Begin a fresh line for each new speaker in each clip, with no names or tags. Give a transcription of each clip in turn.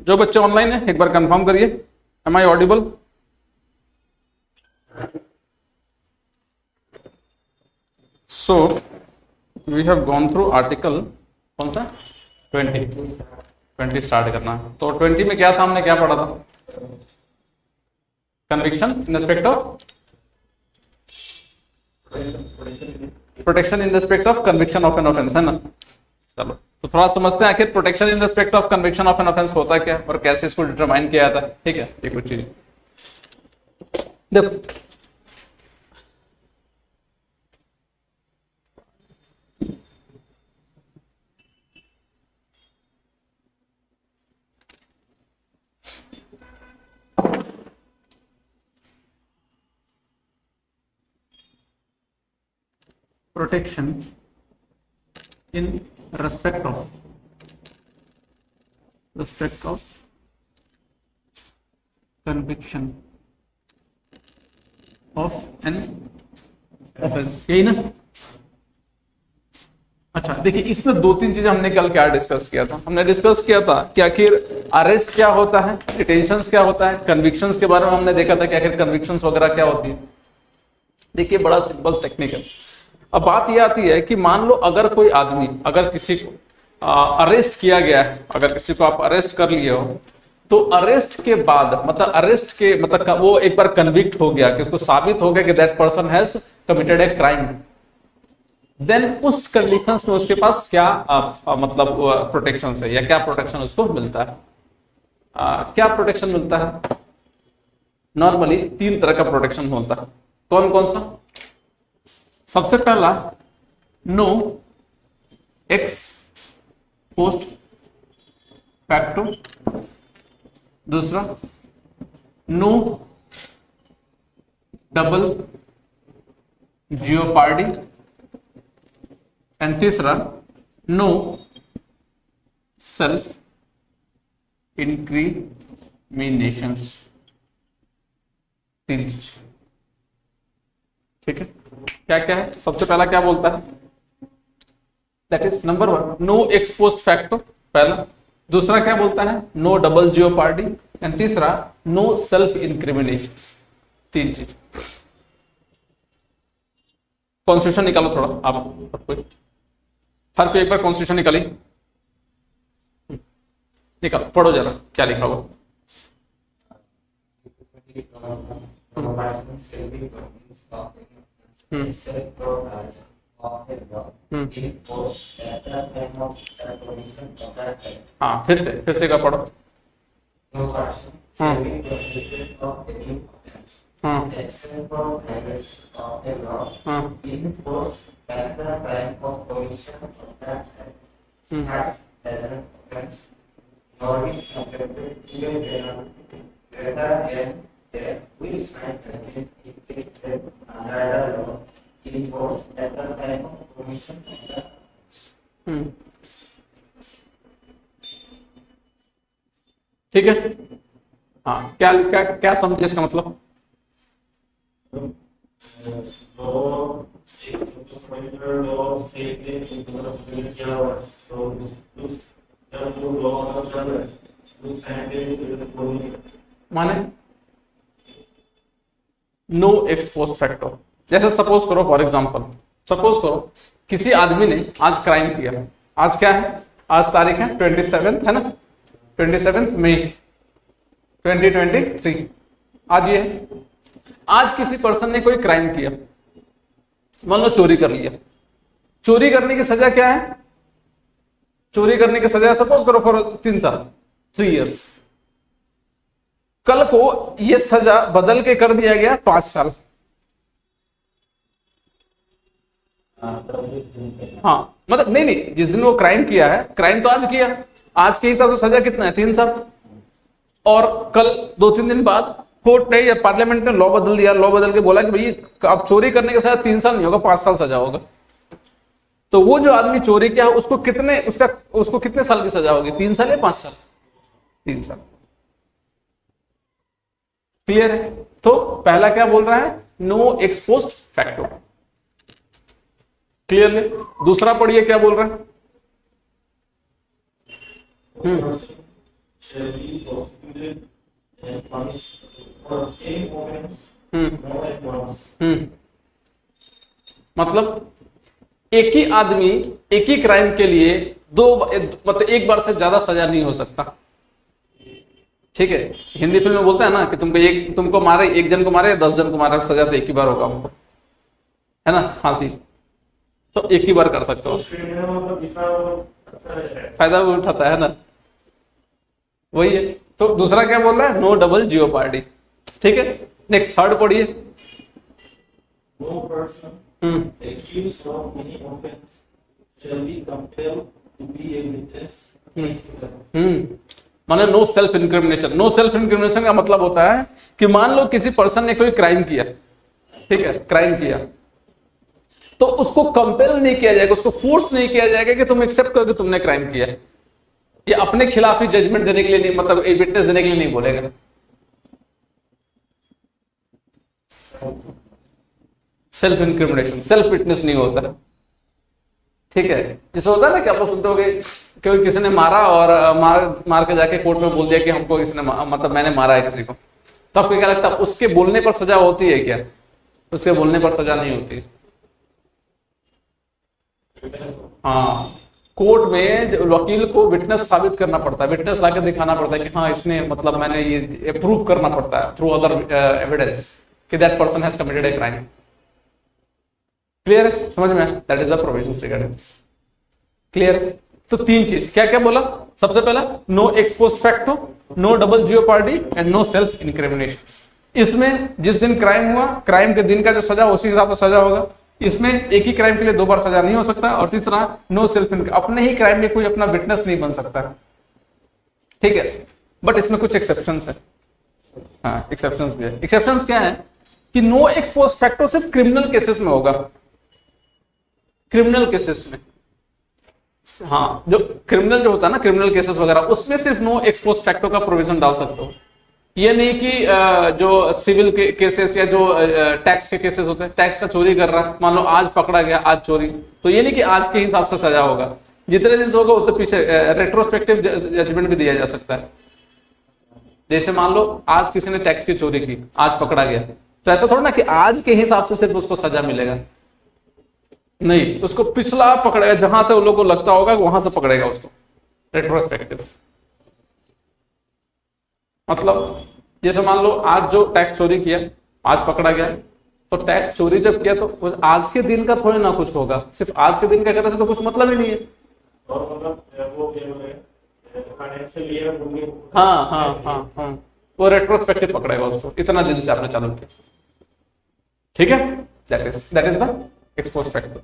जो बच्चे ऑनलाइन है एक बार कंफर्म करिए, am I audible? So we have gone through article कौन सा 20 स्टार्ट करना है। तो 20 में क्या था, हमने क्या पढ़ा था? Conviction in respect of protection in respect of conviction of an offence, है ना। चलो तो थोड़ा समझते हैं आखिर protection in respect of conviction of an offence होता क्या और कैसे इसको डिटरमाइन किया जाता है। ठीक है, ये कुछ चीज देखो। Protection in respect of conviction of an offense, यही ना। अच्छा देखिए, इसमें दो तीन चीजें हमने कल क्या डिस्कस किया था। हमने डिस्कस किया था कि आखिर अरेस्ट क्या होता है, डिटेंशंस क्या होता है, कन्विक्शंस के बारे में हमने देखा था कि आखिर कन्विक्शंस वगैरह क्या होती है। देखिए बड़ा सिंपल टेक्निक है। अब बात यह आती है कि मान लो अगर कोई आदमी, अगर किसी को अरेस्ट किया गया है, अगर किसी को आप अरेस्ट कर लिए हो, तो अरेस्ट के बाद मतलब वो एक बार कन्विक्ट हो गया कि उसको साबित हो गया कि that person has committed a crime, then उस कंडीशंस में उसके पास क्या मतलब प्रोटेक्शन है या क्या प्रोटेक्शन उसको मिलता है। क्या प्रोटेक्शन मिलता है? नॉर्मली तीन तरह का प्रोटेक्शन होता है। कौन कौन सा? सबसे पहला नो एक्स पोस्ट फैक्टो, दूसरा नो डबल जियोपार्डी, एंड तीसरा नो सेल्फ इंक्रिमिनेशंस। तीन चीज, ठीक है। क्या क्या है? सबसे पहला क्या बोलता है? That is number 1 no ex post facto, पहला। दूसरा क्या बोलता है? नो डबल जियोपार्डी, एंड तीसरा नो सेल्फ इंक्रिमिनेशंस। तीन चीज। कॉन्स्टिट्यूशन निकालो थोड़ा आप कोई, हर कोई एक बार कॉन्स्टिट्यूशन निकालो, पढ़ो जरा क्या लिखा हुआ। हाँ फिर से क्या पढ़ो। ठीक है। हाँ क्या क्या क्या समझे इसका मतलब? माने नो एक्स पोस्ट फैक्टो। जैसे सपोज करो, फॉर एग्जांपल सपोज करो किसी आदमी ने आज क्राइम किया। आज क्या है? आज तारीख है 27 है ना, 27 मई 2023। आज ये है, आज किसी पर्सन ने कोई क्राइम किया, मान लो चोरी कर लिया। चोरी करने की सजा क्या है? चोरी करने की सजा सपोज करो फॉर 3 साल, 3 इयर्स। कल को यह सजा बदल के कर दिया गया 5 साल। हाँ मतलब नहीं, जिस दिन वो क्राइम किया है, क्राइम तो आज किया, आज के हिसाब से सजा कितना है? 3 साल। और कल 2-3 दिन बाद कोर्ट ने या पार्लियामेंट ने लॉ बदल दिया, लॉ बदल के बोला कि भाई अब चोरी करने के साथ 3 साल नहीं होगा, 5 साल सजा होगा। तो वो जो आदमी चोरी किया उसको कितने साल की सजा होगी? 3 साल या 5 साल? 3 साल। क्लियर है? तो पहला क्या बोल रहा है? No ex post facto. Clear है? दूसरा पढ़िए क्या बोल रहा है?
shall be prosecuted and punished for the same offense more than once.
मतलब एक ही आदमी एक ही क्राइम के लिए मतलब एक बार से ज्यादा सजा नहीं हो सकता। ठीक है, हिंदी फिल्म में बोलते हैं ना कि तुमको मारे, एक जन को मारे 10 जन को मारे, सजा तो एक ही बार होगा हमको, है ना, फांसी। तो एक ही बार कर सकते हो, फायदा भी उठाता है ना, वही है। तो दूसरा क्या बोल रहा है, नो डबल जियोपार्डी। ठीक है, नेक्स्ट थर्ड पढ़िए।
No person accused of any offense shall be compelled to be a witness.
माने no self incrimination. No self incrimination का मतलब होता है कि मान लो किसी पर्सन ने कोई क्राइम किया, ठीक है, क्राइम किया, तो उसको कंपेल नहीं किया जाएगा, उसको फोर्स नहीं किया जाएगा कि तुम एक्सेप्ट करो कि तुमने क्राइम किया है। ये अपने खिलाफ ही जजमेंट देने के लिए नहीं, मतलब विटनेस देने के लिए नहीं बोलेगा। सेल्फ इंक्रिमिनेशन, सेल्फ विटनेस नहीं होता। ठीक है, जैसे होता है ना कि आप लोग सुनते होगे कि किसी ने मारा और मार के जाके कोर्ट में बोल दिया कि हमको किसी ने मतलब मैंने मारा है किसी को, तो आपको क्या लगता है उसके बोलने पर सजा होती है क्या? उसके बोलने पर सजा नहीं होती। हाँ, कोर्ट में वकील को विटनेस साबित करना पड़ता है, विटनेस लाके दिखाना पड़ता है कि हाँ इसने, मतलब मैंने ये प्रूफ करना पड़ता है थ्रू अदर एविडेंस कि that person has committed a crime. Clear है, समझ में? That is the provisions regarding this. Clear? तो तीन चीज क्या क्या बोला? सबसे पहला no ex post facto, no double jeopardy and no self incrimination. इसमें जिस दिन क्राइम हुआ, क्राइम के दिन का जो सजा उसी हिसाब से सजा होगा। इसमें एक ही क्राइम के लिए 2 बार सजा नहीं हो सकता। और तीसरा नो सेल्फ, अपने ही क्राइम में कोई अपना विटनेस नहीं बन सकता। ठीक है, बट इसमें कुछ एक्सेप्शंस है। हाँ, एक्सेप्शंस भी है। एक्सेप्शंस क्या है कि नो एक्स पोस्ट फैक्टो सिर्फ क्रिमिनल केसेस में होगा, क्रिमिनल केसेस में। हाँ, जो क्रिमिनल जो होता है ना, क्रिमिनल केसेस वगैरह, उसमें सिर्फ नो एक्स पोस्ट फैक्टो का प्रोविजन डाल सकते हो। ये नहीं कि जो सिविल के केसेस या जो टैक्स के केसेस होते हैं, टैक्स का चोरी कर रहा है, मान लो आज पकड़ा गया, आज चोरी, तो ये नहीं कि आज के हिसाब से सजा होगा, जितने दिन से होगा उतने पीछे रेट्रोस्पेक्टिव जजमेंट भी दिया जा सकता है। जैसे मान लो आज किसी ने टैक्स की चोरी की, आज पकड़ा गया, तो ऐसा थोड़ा ना कि आज के हिसाब से सिर्फ उसको सजा मिलेगा, नहीं, उसको पिछला पकड़ेगा, जहां से उन लोगों को लगता होगा वहां से पकड़ेगा उसको, रेट्रोस्पेक्टिव। मतलब जैसे मान लो आज जो टैक्स चोरी किया, आज पकड़ा गया, तो टैक्स चोरी जब किया तो आज के दिन का थोड़ी ना कुछ होगा, सिर्फ आज के दिन का करने से तो कुछ मतलब ही नहीं है।
और मतलब वो फाइनेंशियल ईयर होंगे,
हाँ हाँ हाँ हाँ, वो रेट्रोस्पेक्टिव पकड़ेगा उसको, इतना दिन से आपने चालू किया। ठीक है, that is the ex post factor.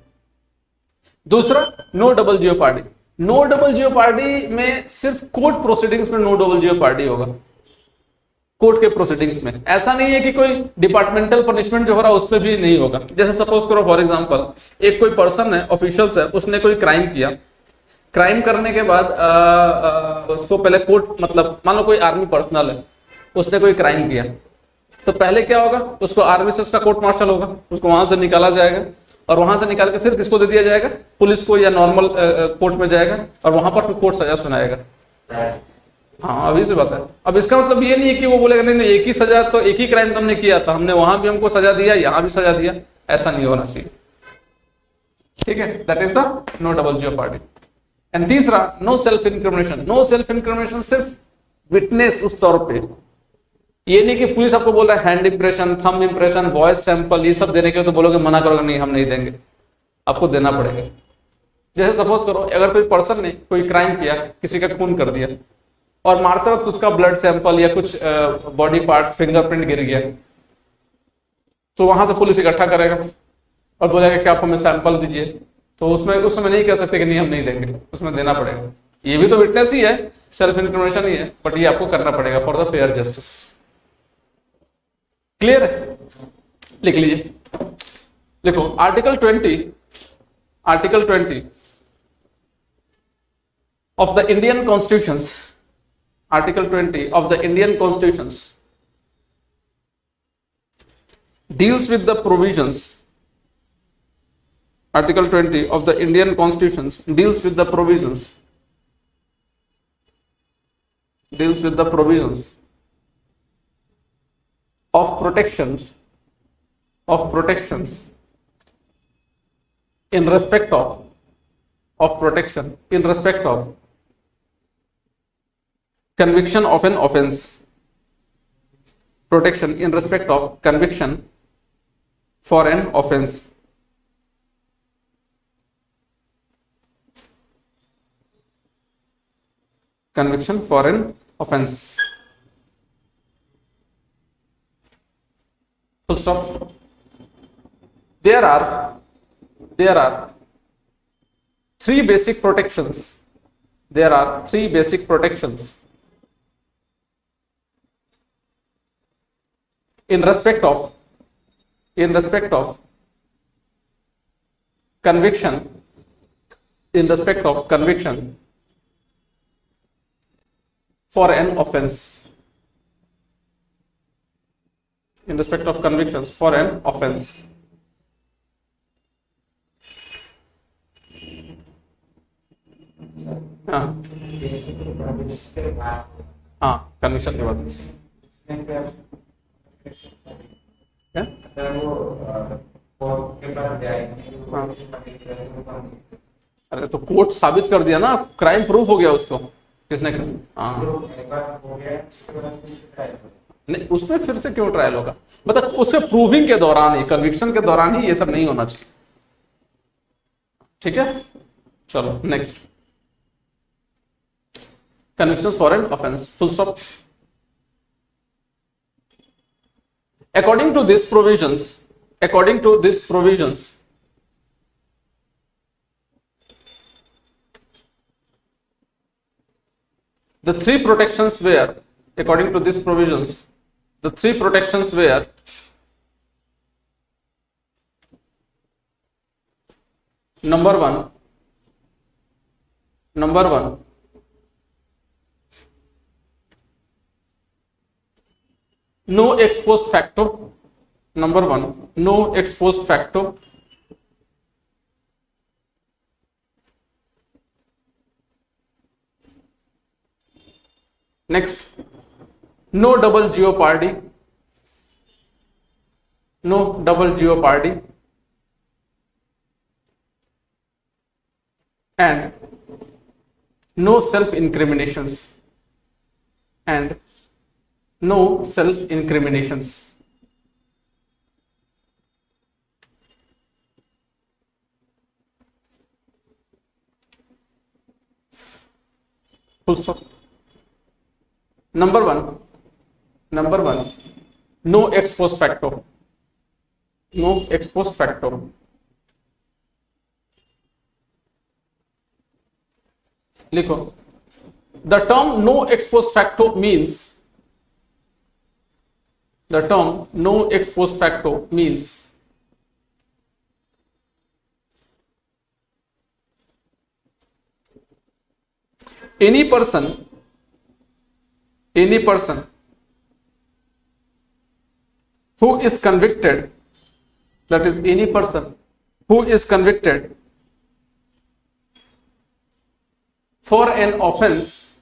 दूसरा no double jeopardy. No double jeopardy में सिर्फ कोर्ट प्रोसीडिंग्स में नो डबल जियोपार्डी होगा, कोर्ट के प्रोसीडिंग्स में। ऐसा नहीं है कि कोई डिपार्टमेंटल पनिशमेंट जो हो रहा है उस पर भी नहीं होगा। जैसे सपोज करो फॉर एग्जांपल, एक कोई पर्सन है, ऑफिशियल्स है, उसने कोई क्राइम किया, क्राइम करने के बाद उसको पहले कोर्ट, मतलब मान लो कोई आर्मी पर्सनल है, उसने कोई क्राइम किया, तो पहले क्या होगा, उसको आर्मी से उसका कोर्ट मार्शल होगा, उसको वहां से निकाला जाएगा, और वहां से निकाल के फिर किसको दे दिया जाएगा, पुलिस को या नॉर्मल कोर्ट में जाएगा, और वहां पर फिर कोर्ट सजा सुनाएगा। हाँ, अभी से बात है। अब इसका मतलब ये नहीं है कि वो बोलेगा नहीं नहीं एक ही सजा, तो एक ही क्राइम तुमने किया था, हमने वहां भी हमको सजा दिया, यहाँ भी सजा दिया, ऐसा नहीं होना चाहिए। ठीक है, that is the no double jeopardy. And तीसरा no self incrimination. No self incrimination सिर्फ विटनेस उस तौर पे, ये नहीं कि पुलिस आपको बोल रहा है hand impression, thumb impression, voice sample, ये सब देने के लिए, तो बोलोगे मना करोगे नहीं हम नहीं देंगे, आपको देना पड़ेगा। जैसे सपोज करो अगर कोई पर्सन ने कोई क्राइम किया, किसी का खून कर दिया, और मारते वक्त उसका ब्लड सैंपल या कुछ बॉडी पार्ट्स, फिंगरप्रिंट गिर गया, तो वहां से पुलिस इकट्ठा करेगा और बोलेगा कि आप हमें सैंपल दीजिए, तो उसमें उस समय नहीं कह सकते कि नहीं हम नहीं देंगे, उसमें देना पड़ेगा। ये भी तो विटनेस ही है, सेल्फ इंक्रिमिनेशन ही है, बट ये आपको करना पड़ेगा for the fair justice. Clear है? लिख लीजिए, लिखो article 20 of the Indian Constitutions, Article 20 of the Indian Constitutions deals with the provisions. Article 20 of the Indian Constitutions deals with the provisions deals with the provisions of protections in respect of protection in respect of conviction of an offense, protection in respect of conviction for an offense. Conviction for an offense. Full stop. There are three basic protections. There are three basic protections in respect of conviction, in respect of conviction for an offense, in respect of convictions for an offense. हाँ conviction के बाद क्या अरे तो court साबित कर दिया ना, क्राइम प्रूफ हो गया उसको, किसने हाँ नहीं उसमें फिर से क्यों ट्रायल होगा, मतलब उसके प्रूविंग के दौरान ही, कन्विक्शन के दौरान ही ये सब नहीं होना चाहिए। ठीक है चलो next, convictions for an offense, full stop. According to these provisions, the three protections were, according to these provisions, the three protections were number one, no ex post facto. Number one, no ex post facto. Next, no double jeopardy. No double jeopardy. And no self incriminations. And no self incriminations. Full stop. Number one, no ex post facto. No ex post facto. लिखो, the term no ex post facto means, the term no ex post facto means any person who is convicted, that is any person who is convicted for an offense,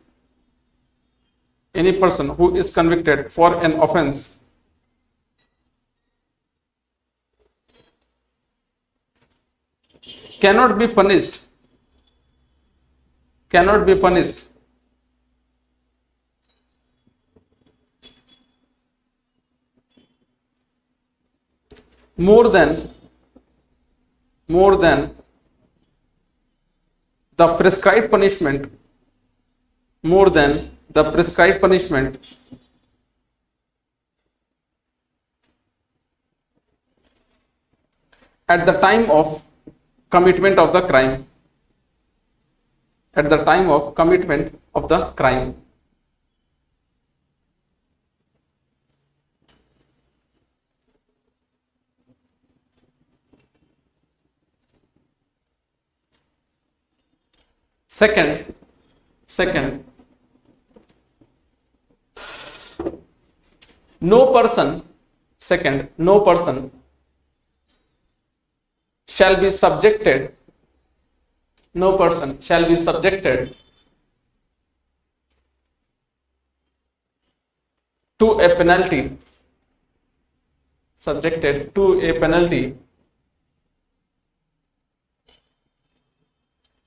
any person who is convicted for an offense cannot be punished more than the prescribed punishment, at the time of commitment of the crime, Second, no person shall be subjected to a penalty, subjected to a penalty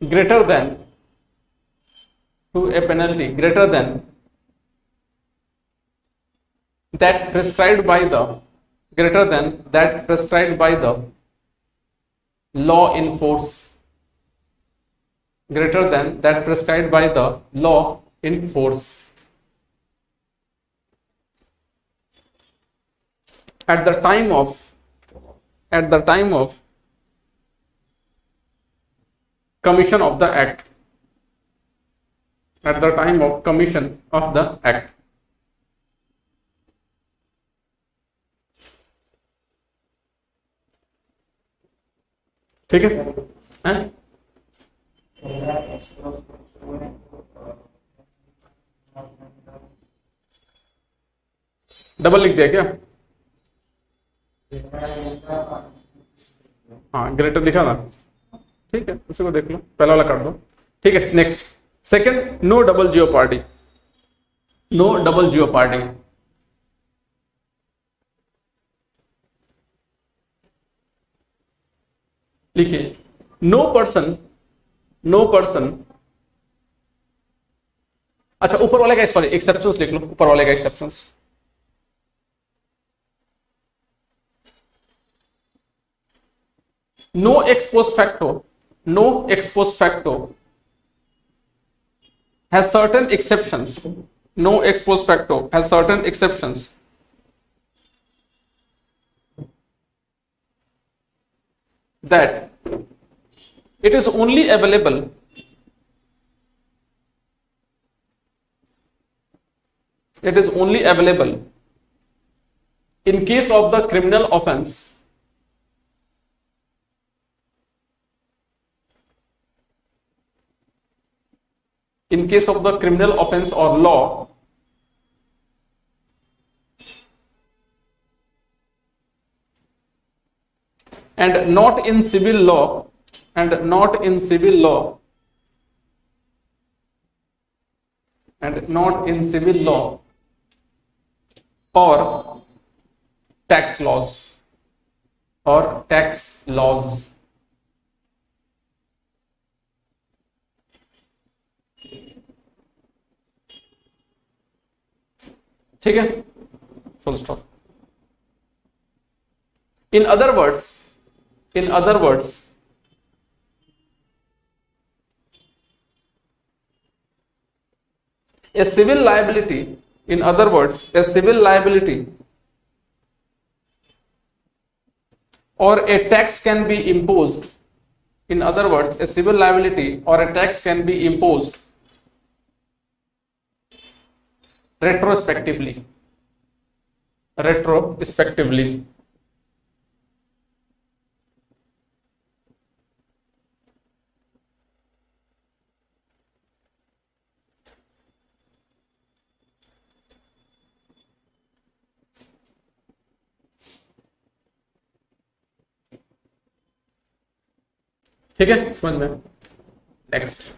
greater than, to a penalty greater than that prescribed by the, greater than that prescribed by the law in force, greater than that prescribed by the law in force, at the time of, at the time of commission of the act, at the time of commission of the act. ठीक है हैं? Double लिख दिया क्या? हाँ greater लिखा था, ठीक है उसी को देख लो, पहला वाला काट दो। ठीक है next, second, no double jeopardy, no double jeopardy. लिखिए, नो पर्सन, नो पर्सन, अच्छा ऊपर वाले का सॉरी एक्सेप्शंस लिख लो, ऊपर वाले का exceptions. No ex post facto, no ex post facto has certain exceptions, no ex post facto has certain exceptions that it is only available, it is only available in case of the criminal offense, in case of the criminal offense or law and not in civil law, and not in civil law, and not in civil law or tax laws, or tax laws। ठीक है, full stop. In other words, in other words, a civil liability, in other words a civil liability or a tax can be imposed, in other words a civil liability or a tax can be imposed retrospectively, retrospectively। ठीक है समझ में। Next,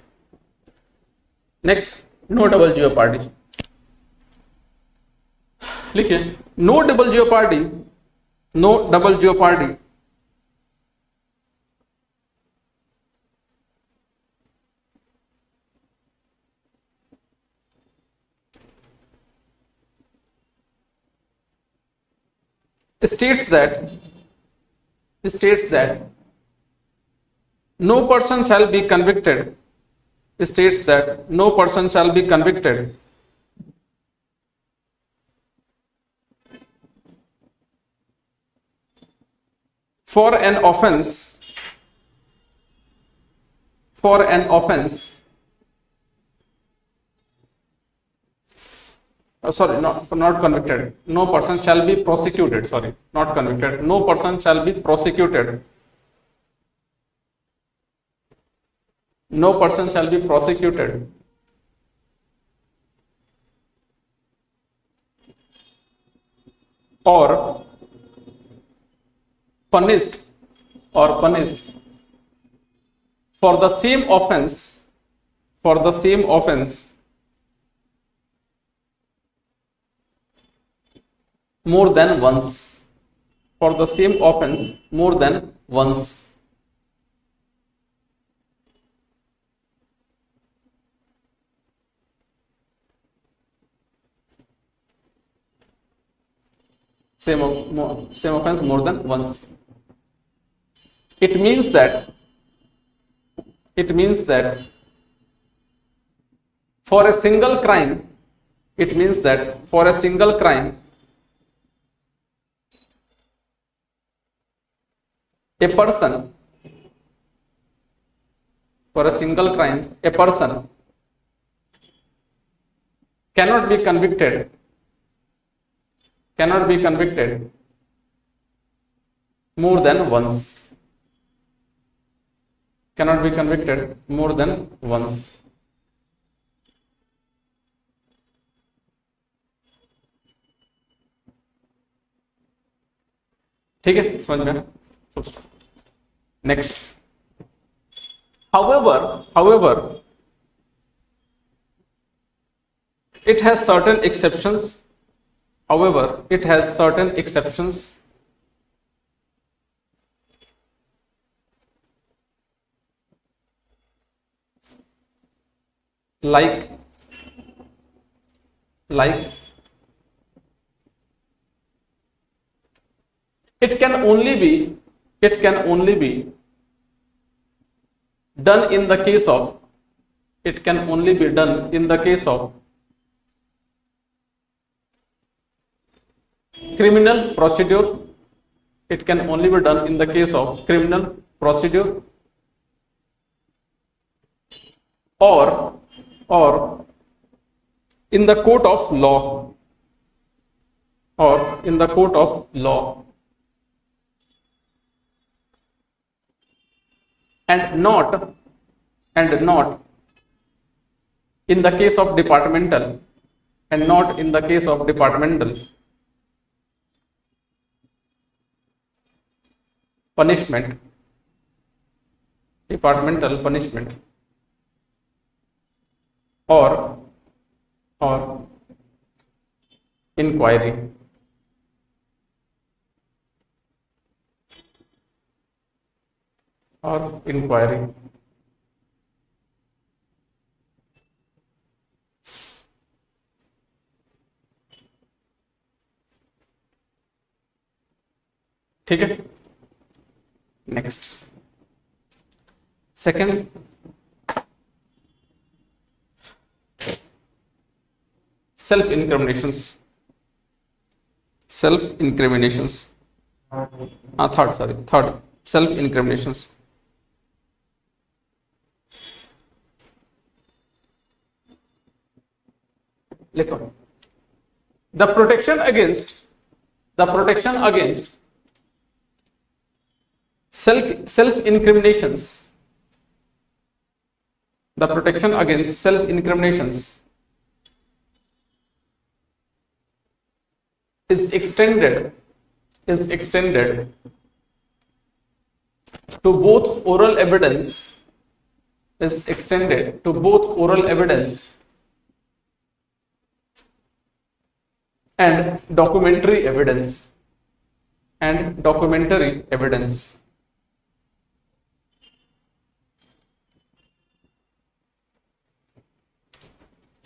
next, no double jeopardy. लिखिए, no double jeopardy, no double jeopardy states that no person shall be convicted, states that no person shall be convicted for an offense, for an offense, sorry, not convicted, no person shall be prosecuted, sorry, not convicted, no person shall be prosecuted, no person shall be prosecuted or punished, or punished for the same offense, for the same offense more than once. For the same offense more than once. Same offense more than once. It means that for a single crime, it means that for a single crime, a person, for a single crime, a person cannot be convicted more than once. Cannot be convicted more than once. ठीक है, समझ में आया? Full stop. Next. However, it has certain exceptions. However, it has certain exceptions. Like it can only be done in the case of criminal procedure. It can only be done in the case of criminal procedure, or in the court of law, and not in the case of departmental punishment, or inquiry. ठीक है, next. Second, self incriminations. Third, self incriminations. लिखो. The protection against self incriminations. The protection against self incriminations is extended to both oral evidence and documentary evidence.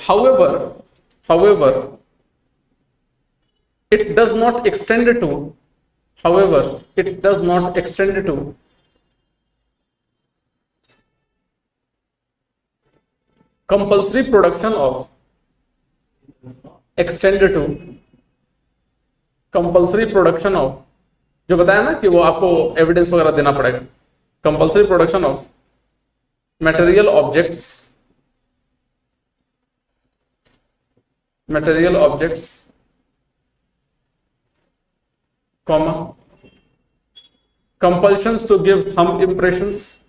However, it does not extend to compulsory production of जो बताया ना कि वो आपको evidence वगैरह देना पड़ेगा. Compulsory production of material objects, comma, compulsions to give thumb impressions,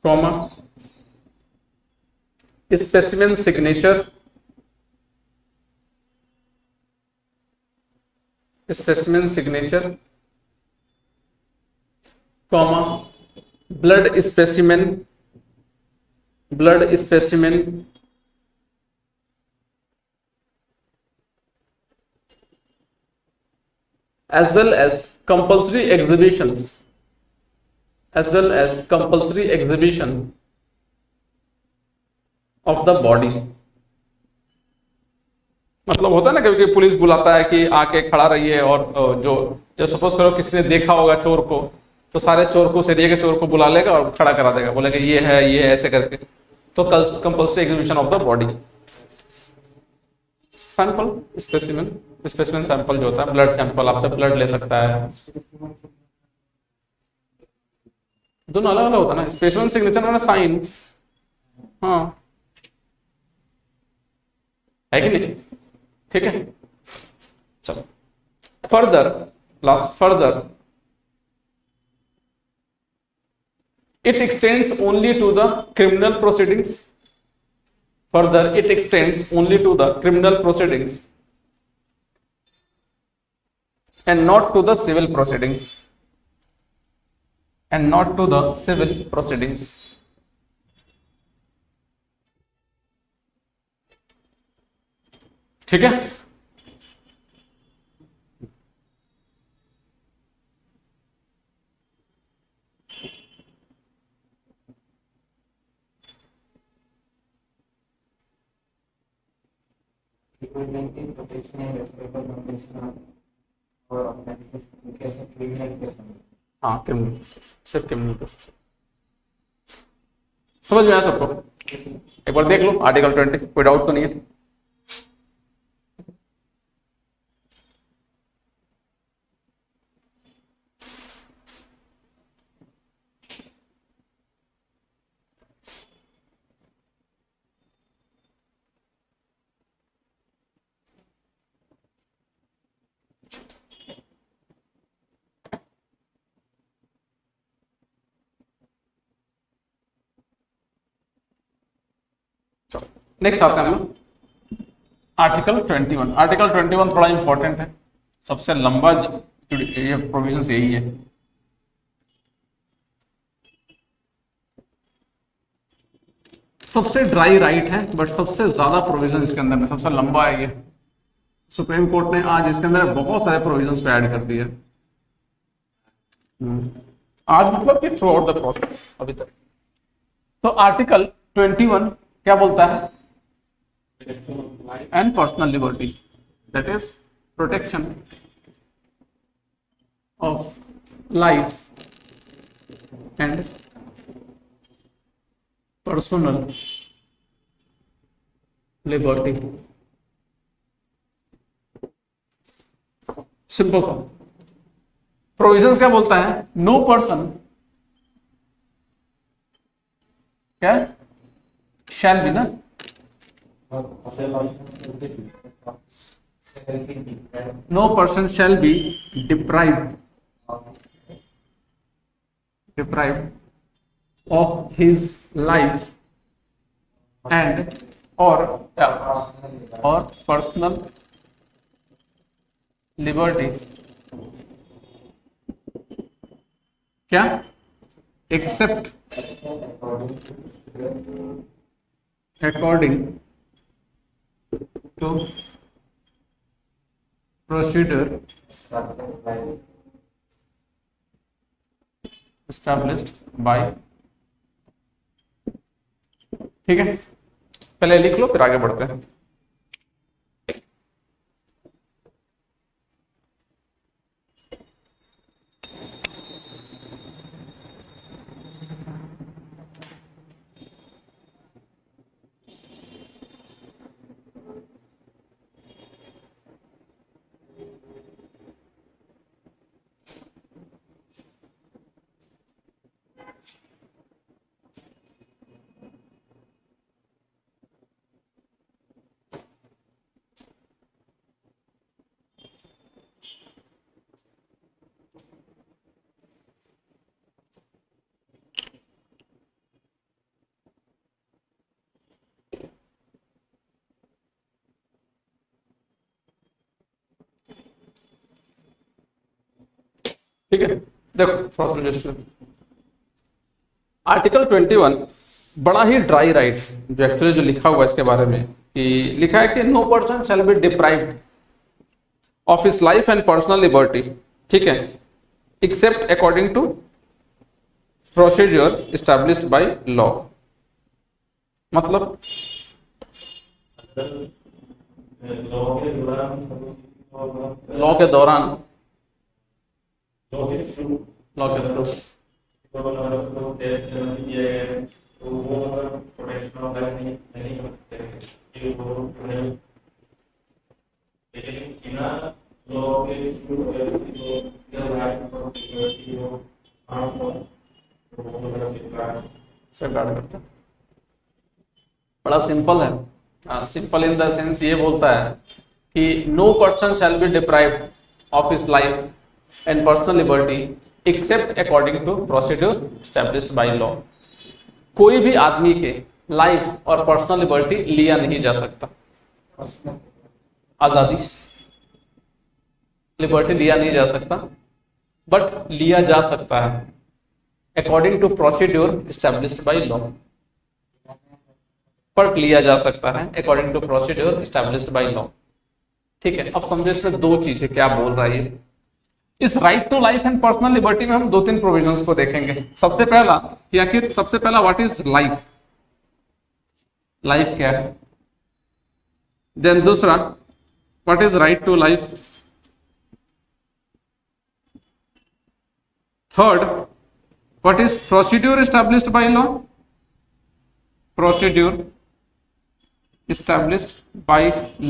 comma, specimen signature, comma, blood specimen as well as compulsory exhibitions of the body. मतलब होता है ना कभी कभी पुलिस बुलाता है कि आके खड़ा रहिए, और जो सपोज करो किसी ने देखा होगा चोर को, तो सारे चोर को, उस एरिया के चोर को बुला लेगा और खड़ा करा देगा, बोलेगा ये है ऐसे करके. तो compulsory exhibition of the body. Sample specimen sample जो होता है, ब्लड सैंपल, आपसे ब्लड ले सकता है. दोनों अलग अलग होता है ना. स्पेसिमेन सिग्नेचर में साइन, हाँ है कि नहीं. ठीक है, चलो further, last further it extends only to the criminal proceedings. Further, it extends only to the criminal proceedings and not to the civil proceedings. And not to the civil proceedings. ठीक है. हाँ, क्रिमिनल केसेस, सिर्फ criminal cases. समझ में आया सबको? एक बार देख लो आर्टिकल 20, कोई डाउट तो नहीं है. नेक्स्ट आते हैं हम लोग आर्टिकल 21. आर्टिकल 21 थोड़ा इंपॉर्टेंट है, सबसे लंबा ये प्रोविजन यही है. सबसे ड्राई राइट है, बट सबसे ज्यादा प्रोविजन इसके अंदर में, सबसे लंबा है ये. सुप्रीम कोर्ट ने आज इसके अंदर बहुत सारे प्रोविजंस को ऐड कर दिए. आज मतलब कि थ्रू आउट द प्रोसेस अभी तक. तो आर्टिकल 21 क्या बोलता है? And personal liberty, that is protection of life and personal liberty. Simple सा प्रोविजंस क्या बोलता है? नो पर्सन क्या शैल बी ना, no person shall be deprived of his life and or personal liberty क्या, except according to procedure established by. ठीक है, पहले लिख लो फिर आगे बढ़ते हैं. ठीक है, देखो थोड़ा सा आर्टिकल 21 बड़ा ही ड्राई राइट जो एक्चुअली जो लिखा हुआ है इसके बारे में कि लिखा है कि no person shall be deprived of his life and personal liberty, ठीक है, except according to procedure established by law. मतलब
लॉ के दौरान
लॉ के दौरान
लॉ के थ्रू
लॉ के थ्रू
तो वो प्रोटेक्शन ऑफ लाइफ नहीं कर सकते कि वो उन्हें, लेकिन बिना लॉ के थ्रू जो राइट को आम को
सेफगार्ड करते हैं। बड़ा सिंपल है, सिंपल इन द सेंस ये बोलता है कि no person shall be deprived of his life and personal liberty except according to procedure established by law. कोई भी आदमी के लाइफ और पर्सनल लिबर्टी लिया नहीं जा सकता, आजादी लिबर्टी लिया नहीं जा सकता, बट लिया जा सकता है according to procedure established by law. पर लिया जा सकता है according to procedure established by law, ठीक है। अब समझो इसमें दो चीजें क्या बोल रहा है ये। इस right to life and personal liberty में हम दो तीन प्रोविजंस को देखेंगे। सबसे पहला कि आखिर सबसे पहला व्हाट इज लाइफ, लाइफ क्या है। देन दूसरा what is right to life. Third what is procedure established by law, procedure established by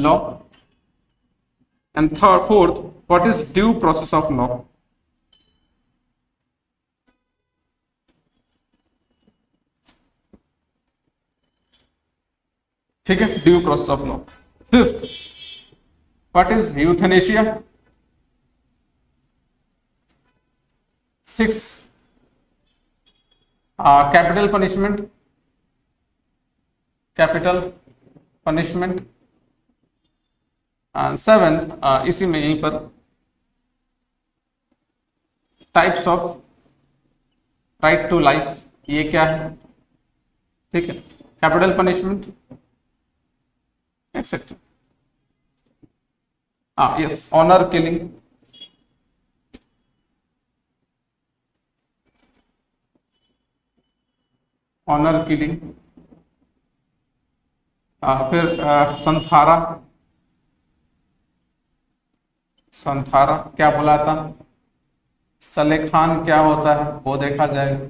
law, and fourth what is due process of law। ठीक है, due process of law. Fifth what is euthanasia. Six capital punishment, capital punishment. Seventh इसी में यहीं पर types of right to life, ये क्या है, ठीक है, capital punishment etcetera. Yes, honour killing, honour killing. फिर संथारा, संथारा क्या बोला था, सलेखान क्या होता है वो देखा जाएगा,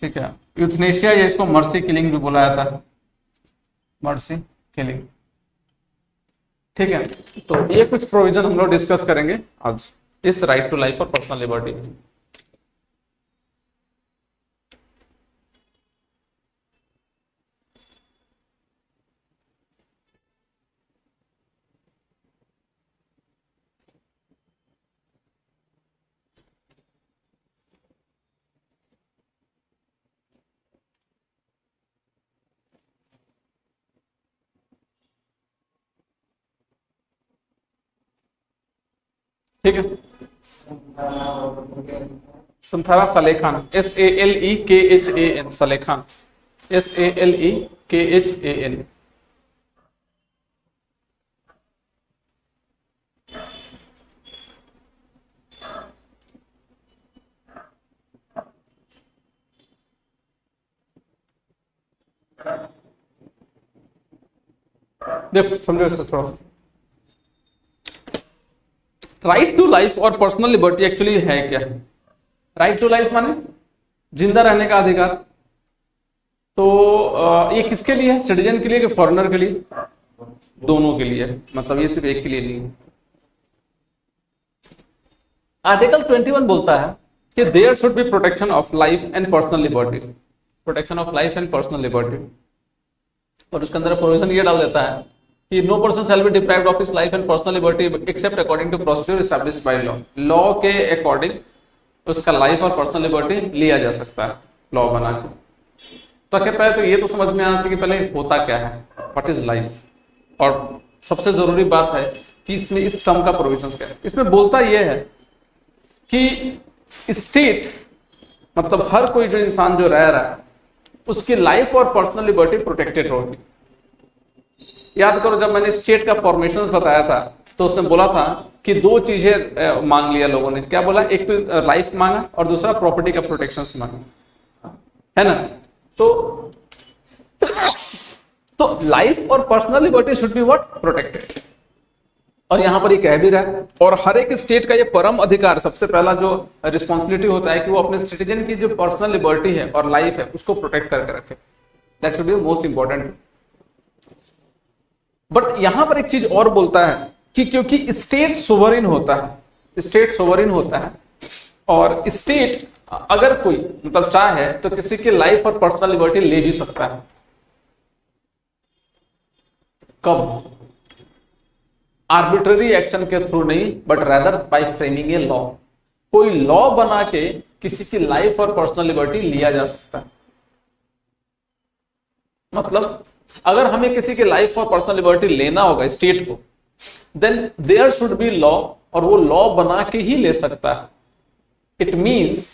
ठीक है। यूथनेशिया या इसको मर्सी किलिंग भी बोला जाता है, मर्सी किलिंग, ठीक है। तो ये कुछ प्रोविजन हम लोग डिस्कस करेंगे आज इस राइट टू लाइफ और पर्सनल लिबर्टी। ठीक है, संथारा सलेखान, SALEKHAN, सलेखान, SALEKHAN। देखो समझो इसको थोड़ा सा। राइट टू लाइफ और पर्सनल लिबर्टी एक्चुअली है क्या। राइट टू लाइफ माने जिंदा रहने का अधिकार। तो ये किसके लिए है, सिटीजन के लिए कि फॉरेनर के लिए, दोनों के लिए, मतलब ये सिर्फ एक के लिए नहीं है। आर्टिकल 21 बोलता है कि there should be protection of life and personal liberty, protection of life and personal liberty. और उसके अंदर प्रोविजन ये डाल देता है कि no person shall be deprived of his life and personal liberty except according to procedure established by law. Law के according उसका लाइफ और पर्सनल लिबर्टी लिया जा सकता है लॉ बना के। तो आखिर पहले तो ये तो समझ में आना चाहिए कि पहले होता क्या है, व्हाट इज लाइफ। और सबसे जरूरी बात है कि इसमें इस टर्म का प्रोविजन क्या है। इसमें बोलता यह है कि स्टेट मतलब हर कोई जो इंसान जो रह रहा है उसकी लाइफ और पर्सनल लिबर्टी प्रोटेक्टेड होगी। याद करो जब मैंने स्टेट का फॉर्मेशन बताया था तो उसमें बोला था कि दो चीजें मांग लिया लोगों ने, क्या बोला, एक तो लाइफ मांगा और दूसरा प्रॉपर्टी का प्रोटेक्शन मांगा, है ना। तो लाइफ और personal liberty should be what, protected. और यहां पर ये कह भी रहा है, और हर एक स्टेट का ये परम अधिकार, सबसे पहला जो रिस्पॉन्सिबिलिटी होता है कि वो अपने सिटीजन की जो पर्सनल लिबर्टी है और लाइफ है उसको प्रोटेक्ट करके रखे। That should be most important. But यहां पर एक चीज और बोलता है कि क्योंकि स्टेट सोवरेन होता है, स्टेट सोवरेन होता है, और स्टेट अगर कोई मतलब चाहे तो किसी की लाइफ और पर्सनल लिबर्टी ले भी सकता है। कब? आर्बिट्ररी एक्शन के थ्रू नहीं, but rather by framing a law. कोई लॉ बना के किसी की लाइफ और पर्सनल लिबर्टी लिया जा सकता है। मतलब अगर हमें किसी की लाइफ और पर्सनल लिबर्टी लेना होगा स्टेट को, then there should be law, और वो लॉ बना के ही ले सकता है। इट मीन्स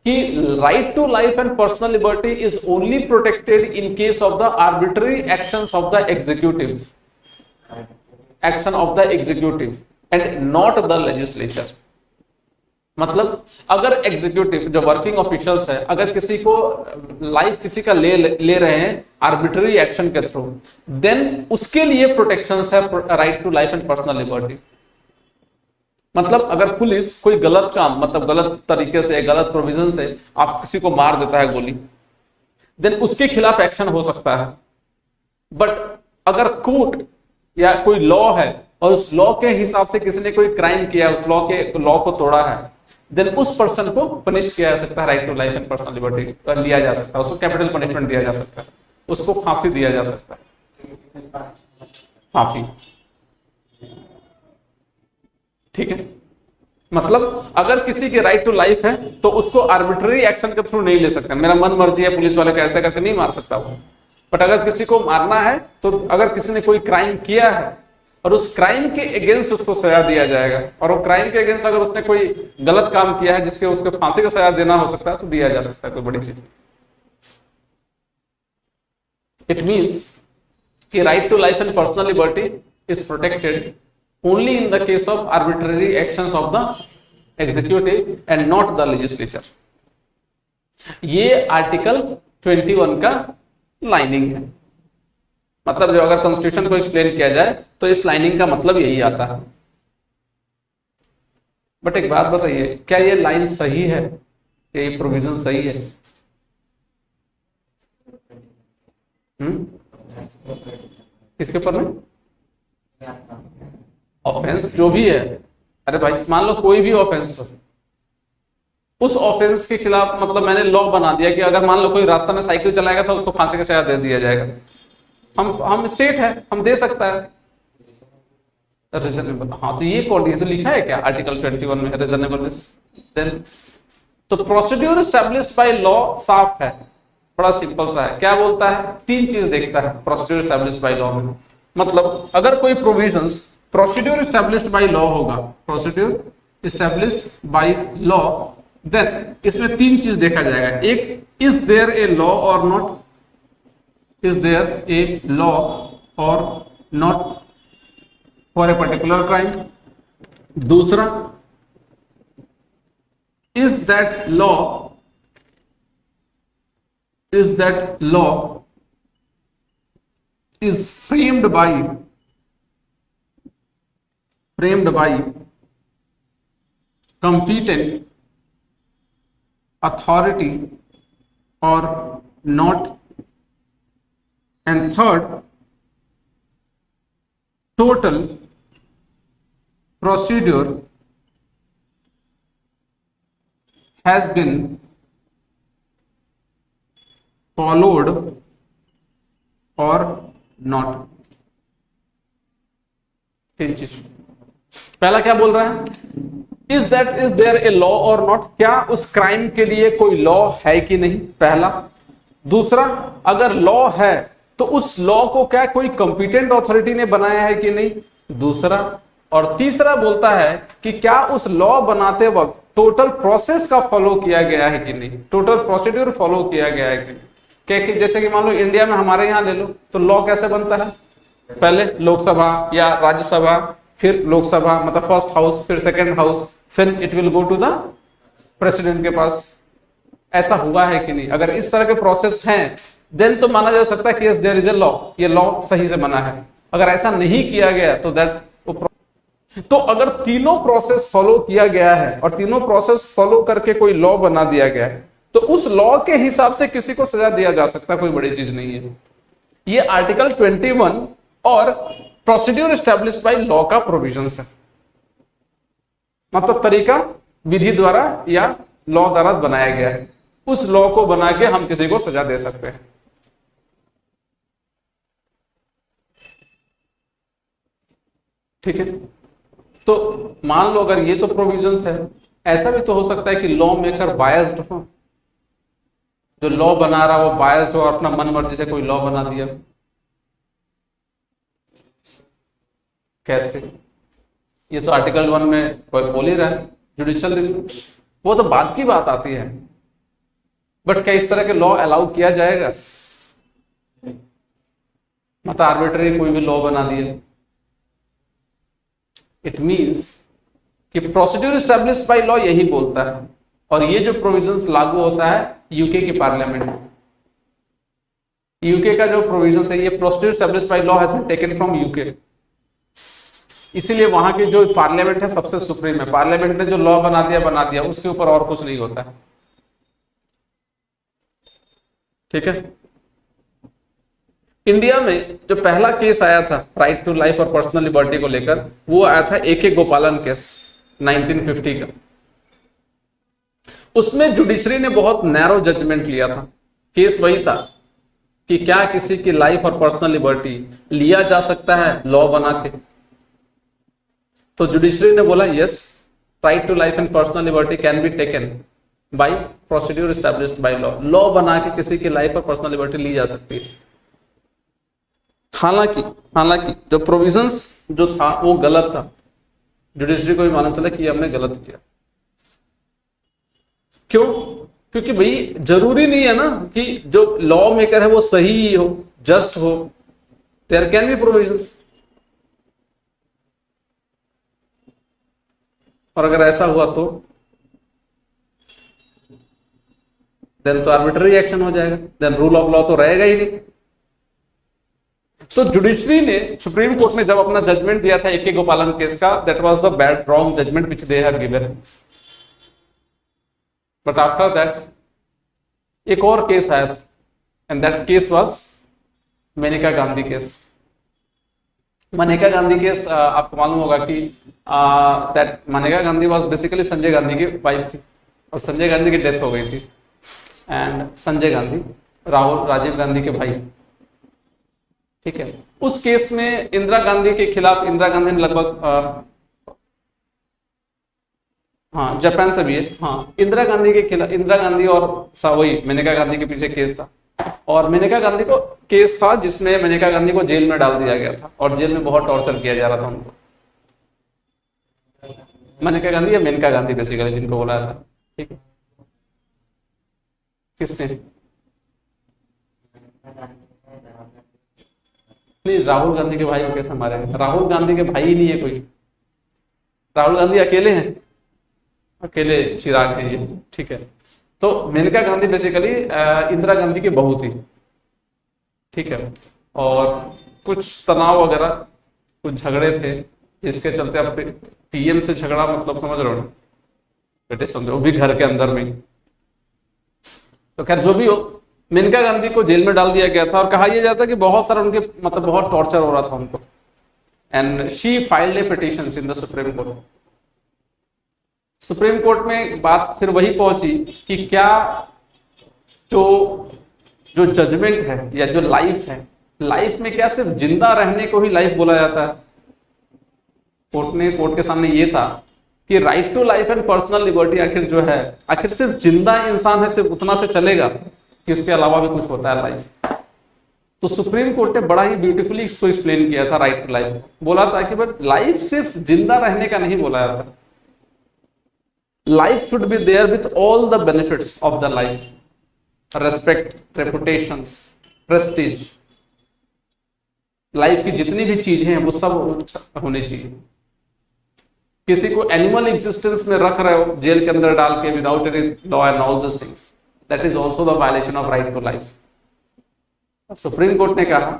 कि right to life and personal liberty is only protected in case of the arbitrary actions of the executive, action of the executive and not the legislature. मतलब अगर एग्जीक्यूटिव जो वर्किंग ऑफिशियल्स है अगर किसी को life किसी का ले रहे हैं आर्बिट्ररी एक्शन के थ्रू, देन उसके लिए प्रोटेक्शंस है right to life and personal liberty. मतलब अगर पुलिस कोई गलत काम, मतलब गलत तरीके से, गलत प्रोविजन से आप किसी को मार देता है गोली, देन उसके खिलाफ एक्शन हो सकता है। बट अगर कोर्ट या कोई लॉ है और उस लॉ के हिसाब से किसी ने कोई क्राइम किया है, उस लॉ को तोड़ा है, देन उस पर्सन को पनिश किया जा सकता है, right to life and personal liberty लिया जा सकता है, उसको कैपिटल पनिशमेंट दिया जा सकता है, उसको फांसी दिया जा सकता है, फांसी। ठीक है, मतलब अगर किसी की राइट टू लाइफ है तो उसको आर्बिट्ररी एक्शन के थ्रू नहीं ले सकता। मेरा मन मर्जी है, पुलिस वाले को ऐसे करके नहीं मार सकता वो। बट अगर किसी को मारना है तो अगर किसी ने कोई क्राइम किया है और उस क्राइम के अगेंस्ट उसको सजा दिया जाएगा, और वो क्राइम के अगेंस्ट अगर उसने कोई गलत काम किया है जिसके उसको फांसी का सजा देना हो सकता है तो दिया जा सकता है, कोई बड़ी चीज। इट मीन्स कि right to life and personal liberty is protected only in the case of arbitrary actions of the executive and not the legislature। ये आर्टिकल 21 का लाइनिंग है। मतलब जो अगर कॉन्स्टिट्यूशन को एक्सप्लेन किया जाए तो इस लाइनिंग का मतलब यही आता है। बट एक बात बताइए, क्या ये लाइन सही है, क्या ये प्रोविजन सही है? किसके ऊपर में? ऑफेंस जो भी है, अरे भाई मान लो कोई भी ऑफेंस हो, उस ऑफेंस के खिलाफ मतलब मैंने लॉ बना दिया कि अगर मान लो कोई रास्ता में साइकिल चलाएगा तो उसको फांसी का सजा दे दिया जाएगा। हम स्टेट है, हम दे सकता है रीजनेबल। हाँ, तो ये कौन, ये तो लिखा है क्या आर्टिकल 21 में रीजनेबलनेस? देन तो प्रोसीड्यूर एस्टैब्लिश्ड बाय लॉ साफ है, बड़ा सिंपल सा है। क्या बोलता है? तीन चीज देखता है प्रोसीड्यूर एस्टैब्लिश्ड बाय लॉ में। मतलब अगर कोई provisions procedure established by law होगा, procedure established by law, then इसमें तीन चीज देखा जाएगा। एक, is there a law or not, is there a law or not for a particular crime. दूसरा, is that law is framed by competent authority or not. And third, total procedure has been followed or not। तीन चीज। पहला क्या बोल रहा है? Is there a law or not, क्या उस क्राइम के लिए कोई लॉ है कि नहीं, पहला। दूसरा, अगर लॉ है तो उस लॉ को क्या कोई कॉम्पिटेंट अथॉरिटी ने बनाया है कि नहीं, दूसरा। और तीसरा बोलता है कि क्या उस लॉ बनाते वक्त टोटल प्रोसेस का फॉलो किया गया है कि नहीं, टोटल प्रोसीड्यूर फॉलो किया गया है कि नहीं। क्या कि जैसे कि मान लो इंडिया में हमारे यहाँ ले लो तो लॉ कैसे बनता है, पहले लोकसभा या राज्यसभा, फिर लोकसभा मतलब फर्स्ट हाउस, फिर सेकंड हाउस, फिर it will go to the president के पास। ऐसा हुआ है कि नहीं? अगर इस तरह के प्रोसेस हैं देन तो माना जा सकता है कि yes there is a law, ये लॉ सही से बना है। अगर ऐसा नहीं किया गया तो तो अगर तीनों प्रोसेस फॉलो किया गया है और तीनों प्रोसेस फॉलो करके कोई लॉ बना दिया गया है तो उस लॉ के हिसाब से किसी को सजा दिया जा सकता है, कोई बड़ी चीज नहीं है। ये आर्टिकल 21 और प्रोसीड्यूर एस्टेब्लिश्ड बाय लॉ का प्रोविजन है, मतलब तरीका विधि द्वारा या लॉ द्वारा बनाया गया है। उस लॉ को बना के हम किसी को सजा दे सकते हैं। ठीक है, तो मान लो अगर ये तो प्रोविजंस है, ऐसा भी तो हो सकता है कि लॉ मेकर बायस्ड हो, जो लॉ बना रहा वो बायस्ड हो और अपना मन मर्जी से कोई लॉ बना दिया। कैसे? ये तो आर्टिकल 1 में कोई बोल ही रहा है, जुडिशियल रिव्यू, वो तो बाद की बात आती है। बट क्या इस तरह के लॉ अलाउ किया जाएगा? मतलब आर्बिट्ररी कोई भी लॉ बना दिया। इट मीन्स कि प्रोसीड्यूर एस्टेब्लिश्ड बाय लॉ यही बोलता है, और ये जो प्रोविजंस लागू होता है यूके की पार्लियामेंट में। यूके का जो प्रोविजंस है ये procedure established by law has been taken from UK, इसीलिए वहां की जो पार्लियामेंट है सबसे सुप्रीम है। पार्लियामेंट ने जो लॉ बना दिया, उसके ऊपर और कुछ नहीं होता है। ठीक है, इंडिया में जो पहला केस आया था राइट टू लाइफ और पर्सनल लिबर्टी को लेकर, वो आया था ए.के. गोपालन केस 1950 का। उसमें जुडिशरी ने बहुत नैरो जजमेंट लिया था। केस वही था कि क्या किसी की लाइफ और पर्सनल लिबर्टी लिया जा सकता है लॉ बना के। तो जुडिशरी ने बोला yes, right to life and personal liberty can be taken by procedure established by law. Law बना के किसी की लाइफ और पर्सनल लिबर्टी ली जा सकती है। हालांकि जो प्रोविजंस जो था वो गलत था, जुडिशरी को भी मालूम चला कि हमने गलत किया। क्यों? क्योंकि भाई जरूरी नहीं है ना कि जो लॉ मेकर है वो सही हो, जस्ट हो। देयर कैन बी प्रोविजंस, और अगर ऐसा हुआ तो देन तो आर्बिट्ररी एक्शन हो जाएगा, देन रूल ऑफ लॉ तो रहेगा ही नहीं। तो जुडिशरी ने, सुप्रीम कोर्ट ने जब अपना जजमेंट दिया था ए.के. गोपालन केस का, that was the bad wrong judgement which they have given. But after that एक और केस आया था, and that case was Maneka Gandhi case. Maneka Gandhi case आपको मालूम होगा कि that Maneka Gandhi was basically Sanjay Gandhi की वाइफ थी, और संजय गांधी की डेथ हो गई थी। एंड संजय गांधी राजीव गांधी के भाई। ठीक है, उस केस में इंदिरा गांधी के खिलाफ, इंदिरा गांधी ने लगभग हाँ जापान से भी है, हाँ इंदिरा गांधी के खिलाफ, इंदिरा गांधी और वही मेनका गांधी के पीछे केस था। और मेनका गांधी को केस था जिसमें मेनका गांधी को जेल में डाल दिया गया था, और जेल में बहुत टॉर्चर किया जा रहा था उनको। मेनका गांधी या मेनका गांधी बेसिकली जिनको बुलाया था। ठीक है, किसने? नहीं, राहुल गांधी के भाई को कैसे मारेंगे? राहुल गांधी के भाई ही नहीं है कोई। राहुल गांधी अकेले हैं, अकेले चिराग है ये। ठीक है, तो मेनका गांधी बेसिकली इंदिरा गांधी की बहू थी। ठीक है, और कुछ तनाव वगैरह, कुछ झगड़े थे जिसके चलते अब पीएम से झगड़ा, मतलब समझ रहे हो ना बेटे, समझो, वो भी घर के अंदर में। तो खैर जो भी हो, मेनका गांधी को जेल में डाल दिया गया था, और कहा यह जाता है कि बहुत सारा उनके मतलब बहुत टॉर्चर हो रहा था उनको। And she filed A petition in the supreme court. Supreme court में बात फिर वही पहुंची कि क्या जो जजमेंट है या जो लाइफ है, लाइफ में क्या सिर्फ जिंदा रहने को ही लाइफ बोला जाता है? कोर्ट के सामने ये था कि right to life and personal liberty आखिर जो है, आखिर सिर्फ जिंदा इंसान है, सिर्फ उतना से चलेगा कि उसके अलावा भी कुछ होता है लाइफ? तो सुप्रीम कोर्ट ने बड़ा ही ब्यूटीफुली इसको एक्सप्लेन किया था। राइट टू लाइफ बोला था कि बट लाइफ सिर्फ जिंदा रहने का नहीं बोला जाता, Life should be there with all the benefits of the life, respect, reputations, prestige. Life की जितनी भी चीजें हैं वो सब होनी चाहिए. किसी को एनिमल एग्जिस्टेंस में रख रहे हो जेल के अंदर डाल के without any law and all this things, that is also the violation of right to life. Supreme court ने कहा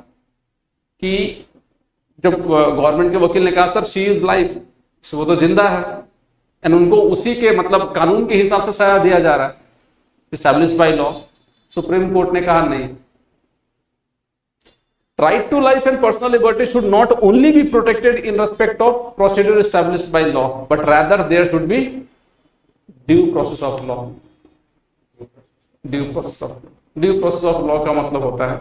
कि जब गवर्नमेंट के वकील ने कहा सर शी इज लाइफ, वो तो जिंदा है, एंड उनको उसी के मतलब कानून के हिसाब से सजा दिया जा रहा है, established by law. Supreme court ने कहा नहीं, right to life and personal liberty should not only be protected in respect of procedure established by law, but rather there should be due process of law. Due process of law का मतलब होता है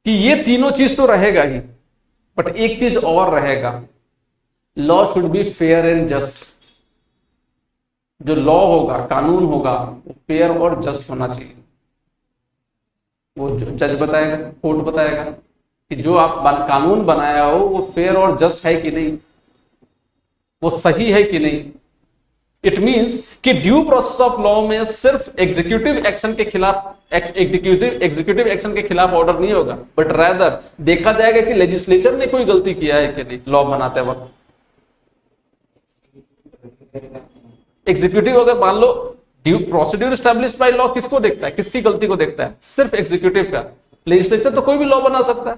कि ये तीनों चीज तो रहेगा ही, बट एक चीज और रहेगा, law should be fair and just. जो लॉ होगा, कानून होगा, वो फेयर और जस्ट होना चाहिए. वो जज बताएगा, कोर्ट बताएगा कि जो आप कानून बनाया हो वो फेयर और जस्ट है कि नहीं, वो सही है कि नहीं. इट मींस कि ड्यू प्रोसेस ऑफ लॉ में सिर्फ एग्जीक्यूटिव एक्शन के खिलाफ एग्जीक्यूटिव एक्शन के खिलाफ ऑर्डर नहीं होगा, बट रादर देखा जाएगा कि लेजिस्लेचर ने कोई गलती किया है कि नहीं लॉ बनाते वक्त. एग्जीक्यूटिव अगर मान लो due procedure established by law किसको देखता है, किसकी गलती को देखता है, सिर्फ एग्जीक्यूटिव का. लेजिस्लेचर तो कोई भी लॉ बना सकता है,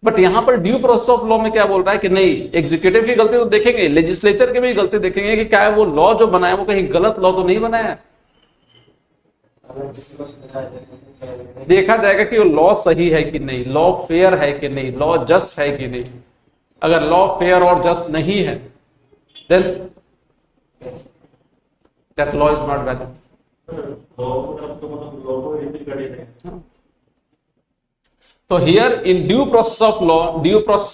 बट यहां पर ड्यू प्रोसेस ऑफ लॉ में क्या बोल रहा है कि नहीं, एग्जीक्यूटिव की गलती तो देखेंगे, लेजिस्लेचर की भी गलती देखेंगे कि क्या है वो लॉ जो बनाया वो कहीं गलत लॉ तो नहीं बनाया है. देखा जाएगा कि वो लॉ सही है कि नहीं, लॉ फेयर है कि नहीं, लॉ जस्ट है कि नहीं. अगर लॉ फेयर और जस्ट नहीं है then that law is not valid. तो here in due process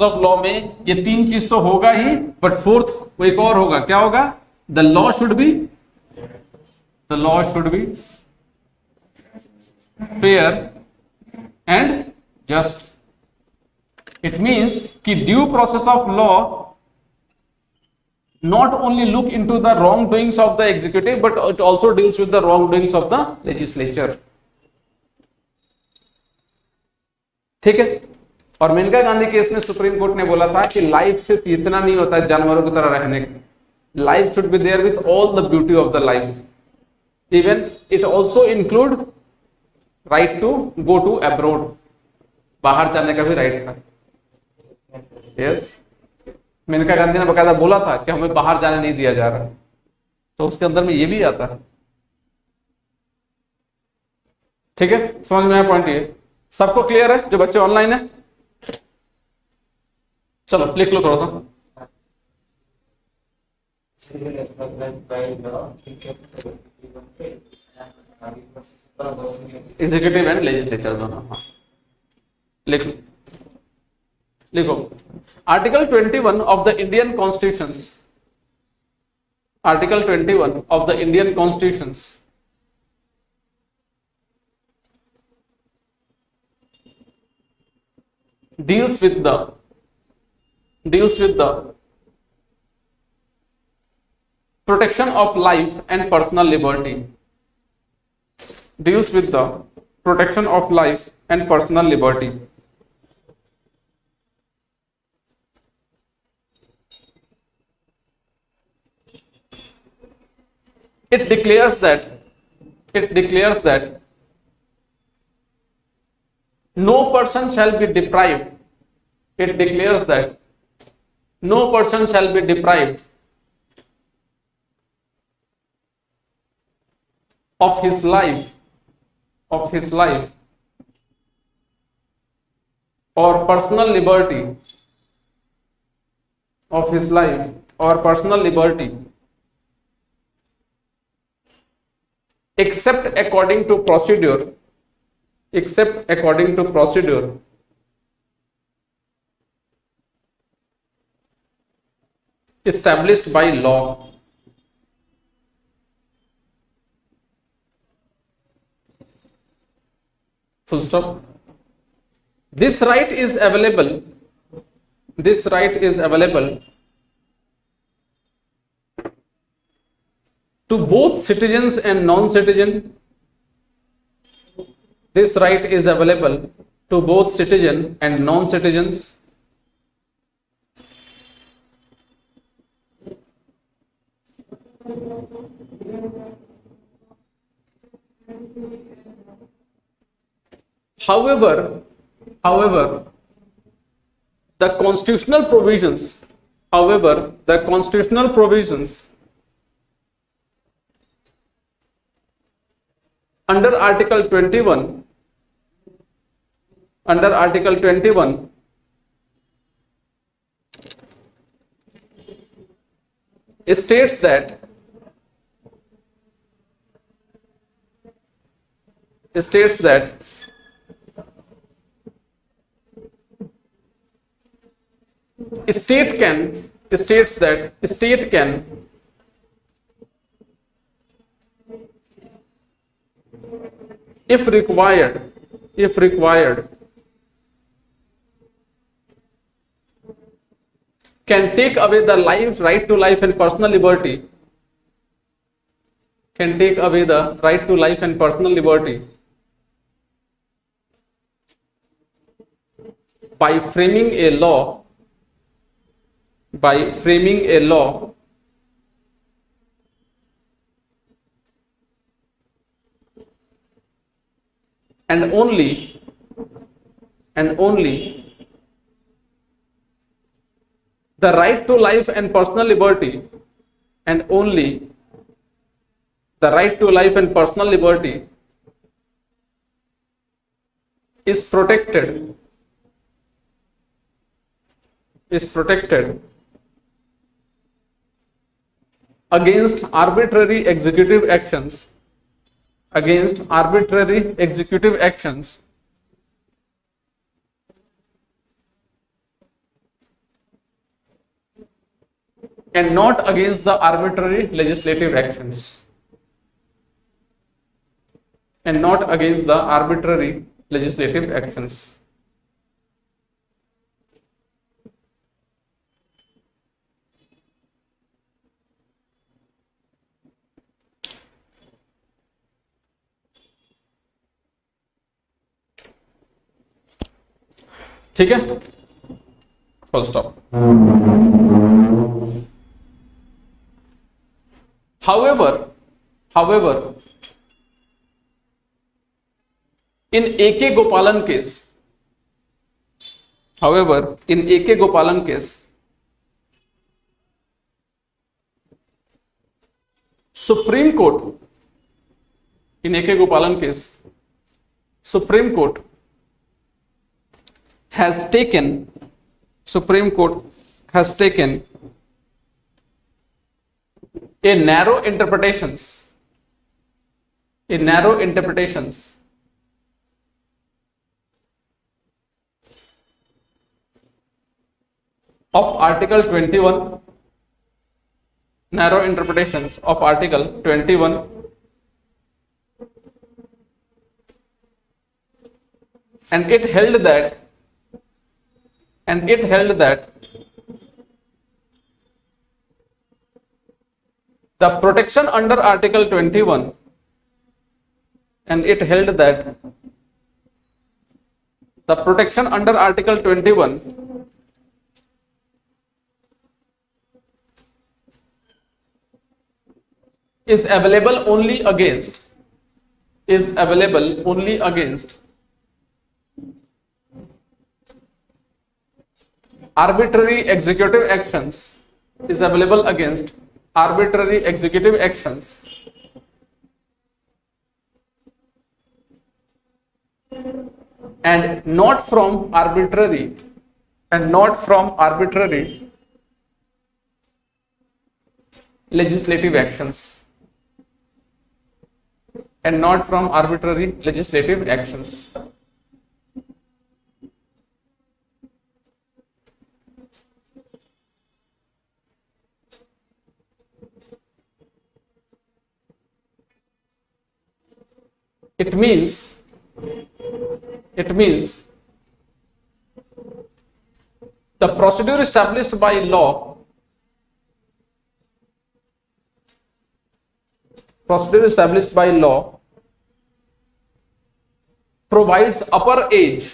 of law में ये तीन चीज तो होगा ही, बट फोर्थ एक और होगा. क्या होगा? The law should be fair and just. It means कि due process of law not only look into the wrongdoings of the executive, but it also deals with the wrongdoings of the legislature. ठीक है. और Maneka Gandhi case में supreme court ने बोला था कि life सिर्फ इतना नहीं होता है जानवरों की तरह रहने का, life should be there with all the beauty of the life. Even it also include right to go to abroad, बाहर जाने का भी राइट था. यस, मेनका गांधी ने बकायदा बोला था कि हमें बाहर जाने नहीं दिया जा रहा, तो उसके अंदर में ये भी आता है. ठीक है, समझ में आया पॉइंट? ये सबको क्लियर है जो बच्चे ऑनलाइन है? चलो लिख लो थोड़ा सा. एग्जीक्यूटिव एंड लेजिस्लेचर दोनों. हाँ लिखो. Article 21 of the Indian constitutions, article 21 of the Indian constitutions deals with the protection of life and personal liberty. Deals with the protection of life and personal liberty. It declares that no person shall be deprived. It declares that no person shall be deprived of his life or personal liberty, except according to procedure established by law. Full stop. This right is available to both citizens and non-citizen. This right is available to both citizen and non-citizens. However, the constitutional provisions, under Article 21, states that state can if required can take away the right to life and personal liberty, by framing a law and only the right to life and personal liberty, is protected against arbitrary executive actions, and not against the arbitrary legislative actions. ठीक है, full stop. However, in AK Gopalan case, Supreme Court has taken a narrow interpretations of Article 21, and it held that the protection under Article 21 is available only against arbitrary executive actions, and not from arbitrary legislative actions. It means the procedure established by law procedure established by law provides upper age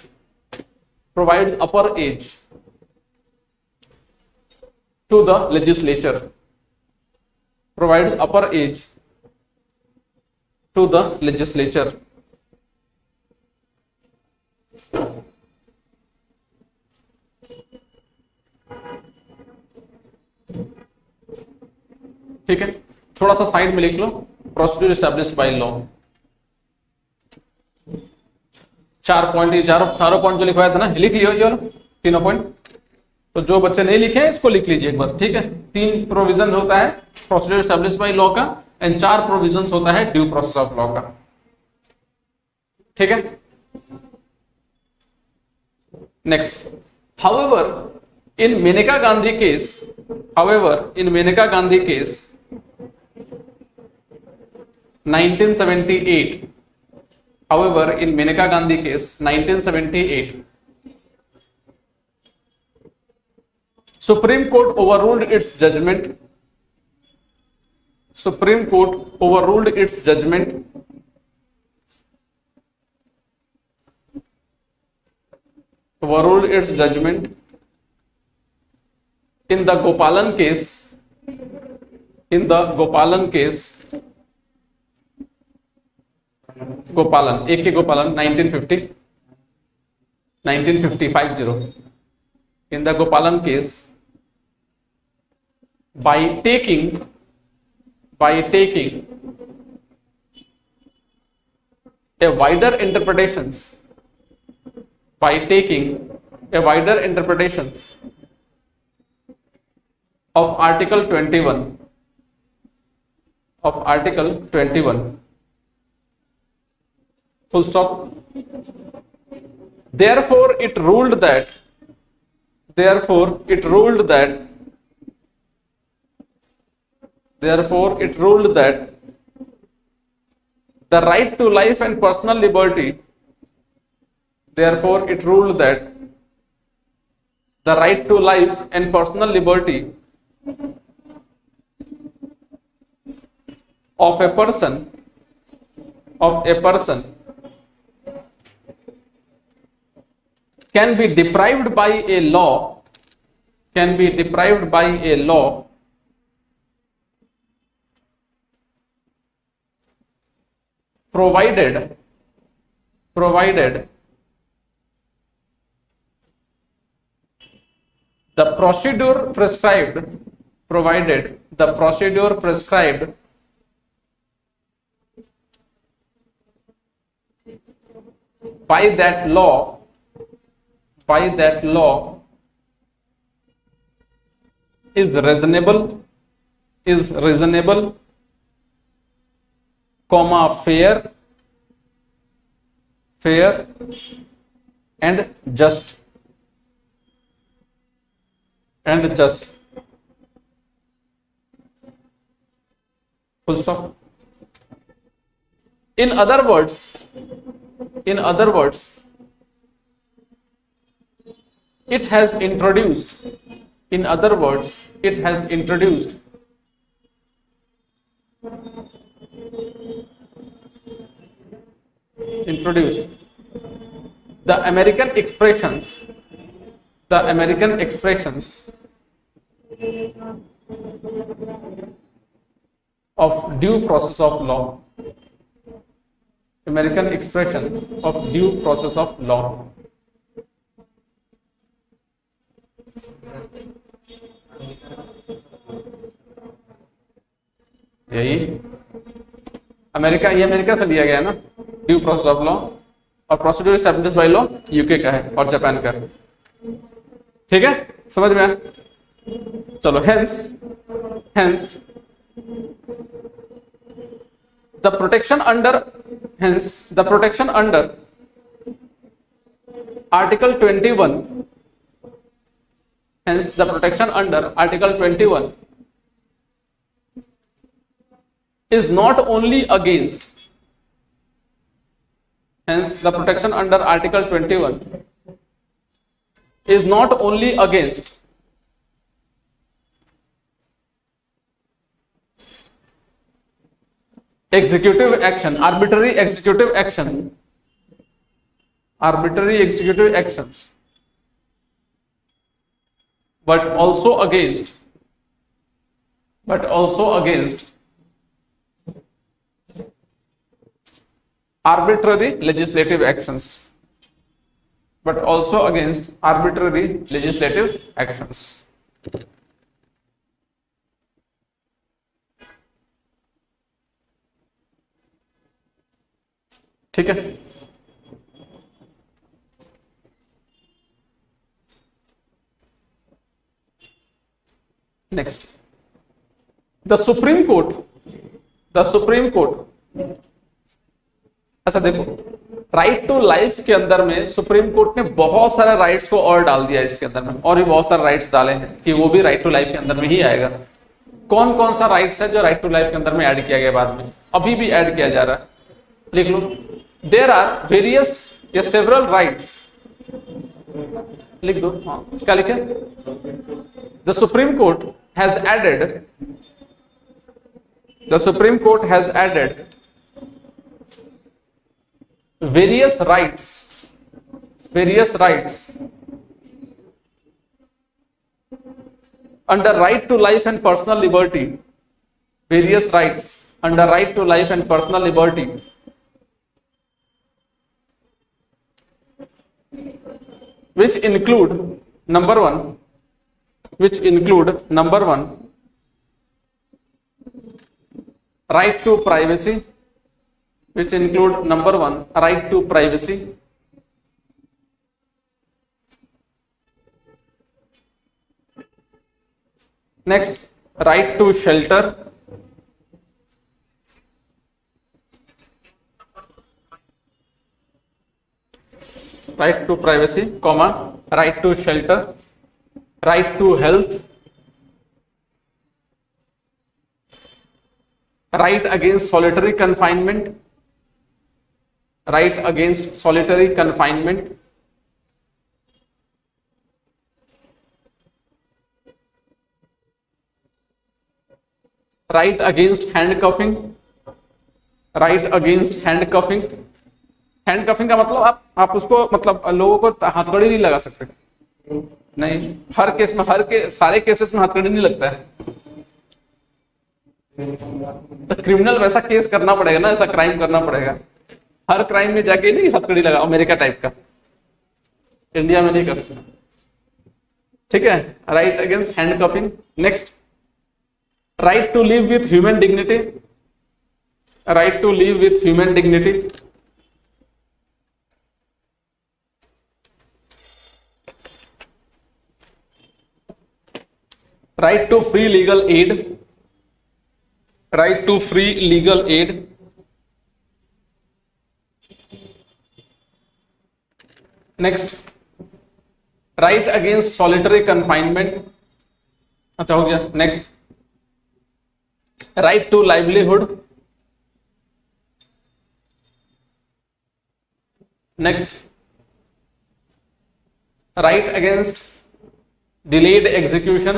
to the legislature, provides upper age to the legislature. ठीक है, थोड़ा सा side में लिख लो, procedure established by law. 4 point, ये चारों point जो लिखवाया था ना, लिख लियो ये वाला तीनों पॉइंट। तो जो बच्चे नहीं लिखे हैं इसको लिख लीजिए एक बार, ठीक है। 3 प्रोविजन होता है प्रोसीड्यूर एस्टैब्लिश्ड बाय लॉ का, एंड 4 प्रोविजन होता है ड्यू प्रोसेस ऑफ लॉ का, ठीक है। Next, however in Maneka Gandhi case, however in Maneka Gandhi case 1978, however in Menaka Gandhi case 1978, Supreme Court overruled its judgment, Supreme Court overruled its judgment in the Gopalan case, in the Gopalan case, गोपालन, एक के गोपालन 1950 in the Gopalan case by taking a wider interpretations, by taking a wider interpretations of Article 21, of Article 21, full stop. Therefore it ruled that the right to life and personal liberty, therefore it ruled that the right to life and personal liberty of a person can be deprived by a law, provided the procedure prescribed by that law is reasonable, comma fair and just, full stop. In other words, it has introduced the American expressions of due process of law, American expression of due process of law. यही America, ये America से लिया गया है ना due process of law, और procedure established by law UK का है और जापान का है, ठीक है, समझ में आया? चलो, hence the protection under Article 21, hence the protection under Article 21 is not only against, hence the protection under Article 21 is not only against executive action, arbitrary executive actions, but also against arbitrary legislative actions, ठीक है। Next, the supreme court, अच्छा देखो, right to life के अंदर में supreme court ने बहुत सारे राइट्स को और डाल दिया इसके अंदर में, और भी बहुत सारे राइट्स डाले हैं कि वो भी राइट टू लाइफ के अंदर में ही आएगा। कौन कौन सा राइट्स है जो राइट टू लाइफ के अंदर में ऐड किया गया, बाद में अभी भी ऐड किया जा रहा है, लिख लो। देयर आर वेरियस या सेवरल राइट्स, लिख दो। हाँ, क्या लिखे? The supreme court has added various rights under right to life and personal liberty, which include number one, right to privacy, next right to shelter, right to privacy, comma, right to shelter, right to health, right against solitary confinement, right against handcuffing, हैंडकफिंग का मतलब आप उसको, मतलब लोगों को हथकड़ी नहीं लगा सकते, नहीं, सारे केसेस में हथकड़ी नहीं लगता है, तो क्रिमिनल वैसा केस करना पड़ेगा ना, ऐसा क्राइम करना पड़ेगा, हर क्राइम में जाके नहीं हथकड़ी लगा, अमेरिका टाइप का, इंडिया में नहीं कर सकता, ठीक है। Right against handcuffing. Next, right to live with human dignity, right to free legal aid, next right against solitary confinement, अच्छा हो गया। next right to livelihood, next right against delayed execution,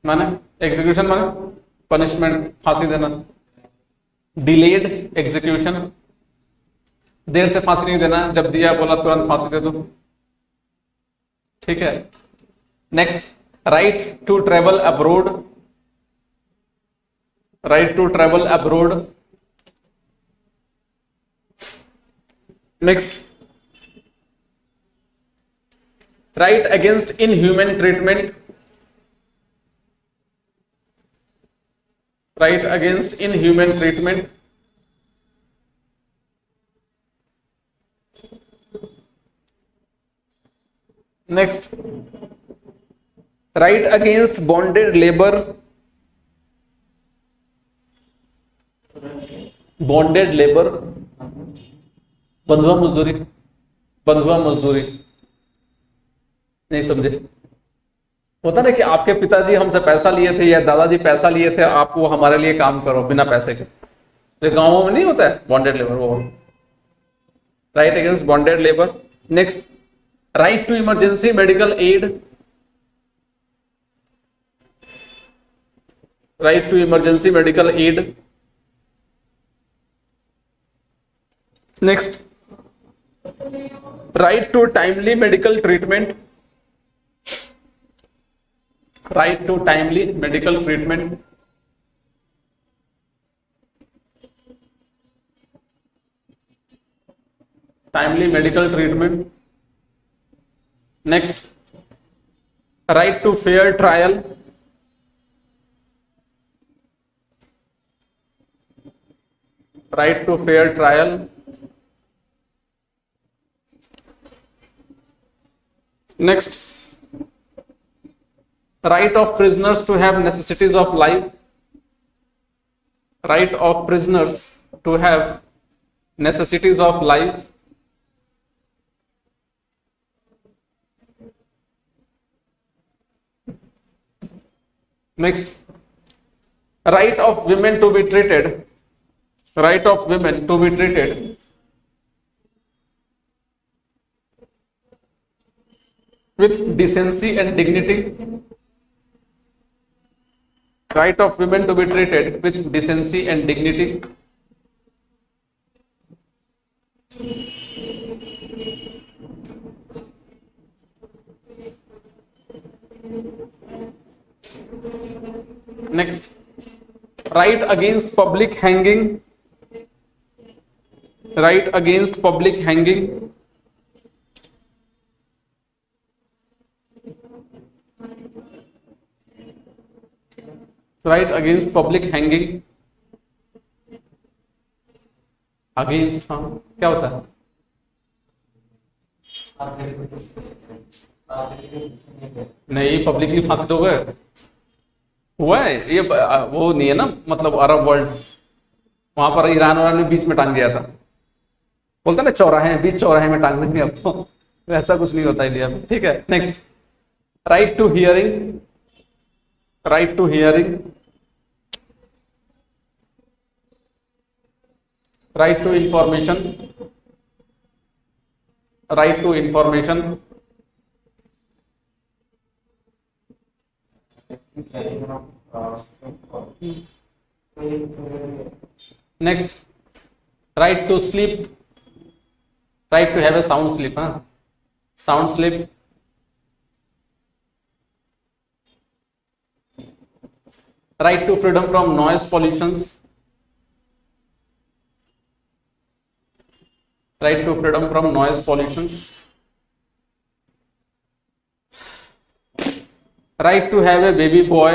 माने एग्जीक्यूशन माने पनिशमेंट, फांसी देना, delayed execution, देर से फांसी नहीं देना, जब दिया बोला तुरंत फांसी दे दो, ठीक है। Next, right to travel abroad, next right against inhuman treatment, next right against bonded labor, बंधुआ मजदूरी, नहीं समझे? होता ना कि आपके पिताजी हमसे पैसा लिए थे या दादाजी पैसा लिए थे, आप वो हमारे लिए काम करो बिना पैसे के, तो गांवों में नहीं होता है बॉन्डेड लेबर, वो right against bonded labour. Next, right to emergency medical aid, right to emergency medical aid. Next, right to timely medical treatment, right to timely medical treatment. Timely medical treatment. Next, right to fair trial, right to fair trial. Next, right of prisoners to have necessities of life, right of prisoners to have necessities of life। Next, right of women to be treated, right of women to be treated with decency and dignity, right of women to be treated with decency and dignity। Next, right against public hanging, right against public hanging। Right against public hanging. Against, हाँ क्या होता है? नहीं, publicly फांसी दोगे, हुआ है ये, वो नहीं है ना, मतलब अरब वर्ल्ड्स, वहां पर ईरान वारान ने बीच में टांग दिया था, बोलते ना चौराहे बीच चौराहे में टांग देंगे अब तो, ऐसा कुछ नहीं होता इंडिया में, ठीक है। Next, right to hearing, right to hearing. Right to information, right to information. Next, right to sleep, right to have a sound sleep, हाँ sound sleep. Right to freedom from noise pollutions, right to freedom from noise pollutions। right to have a baby boy,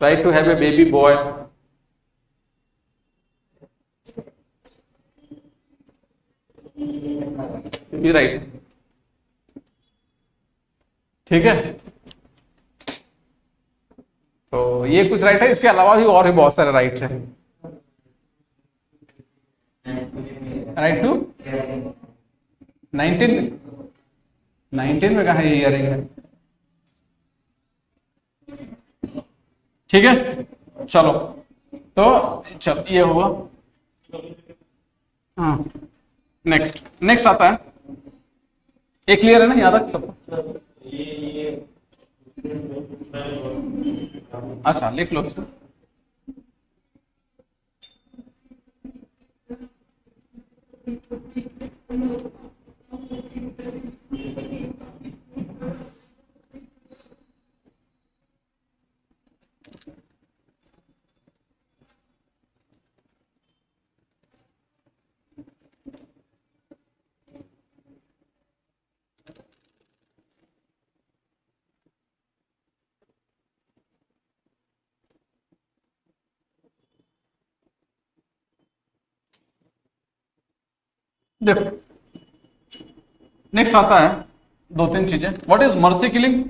right to have a baby boy। भी right, ठीक है। तो ये कुछ right है, इसके अलावा भी और भी बहुत सारे राइट्स हैं। राइट टू 19 में कहा है हियरिंग है, ठीक है। चलो तो चल ये हुआ, हाँ नेक्स्ट आता है, ये क्लियर है ना, याद रख सबको? अच्छा लिख लो इसको। देखो नेक्स्ट आता है दो तीन चीजें। What is mercy killing?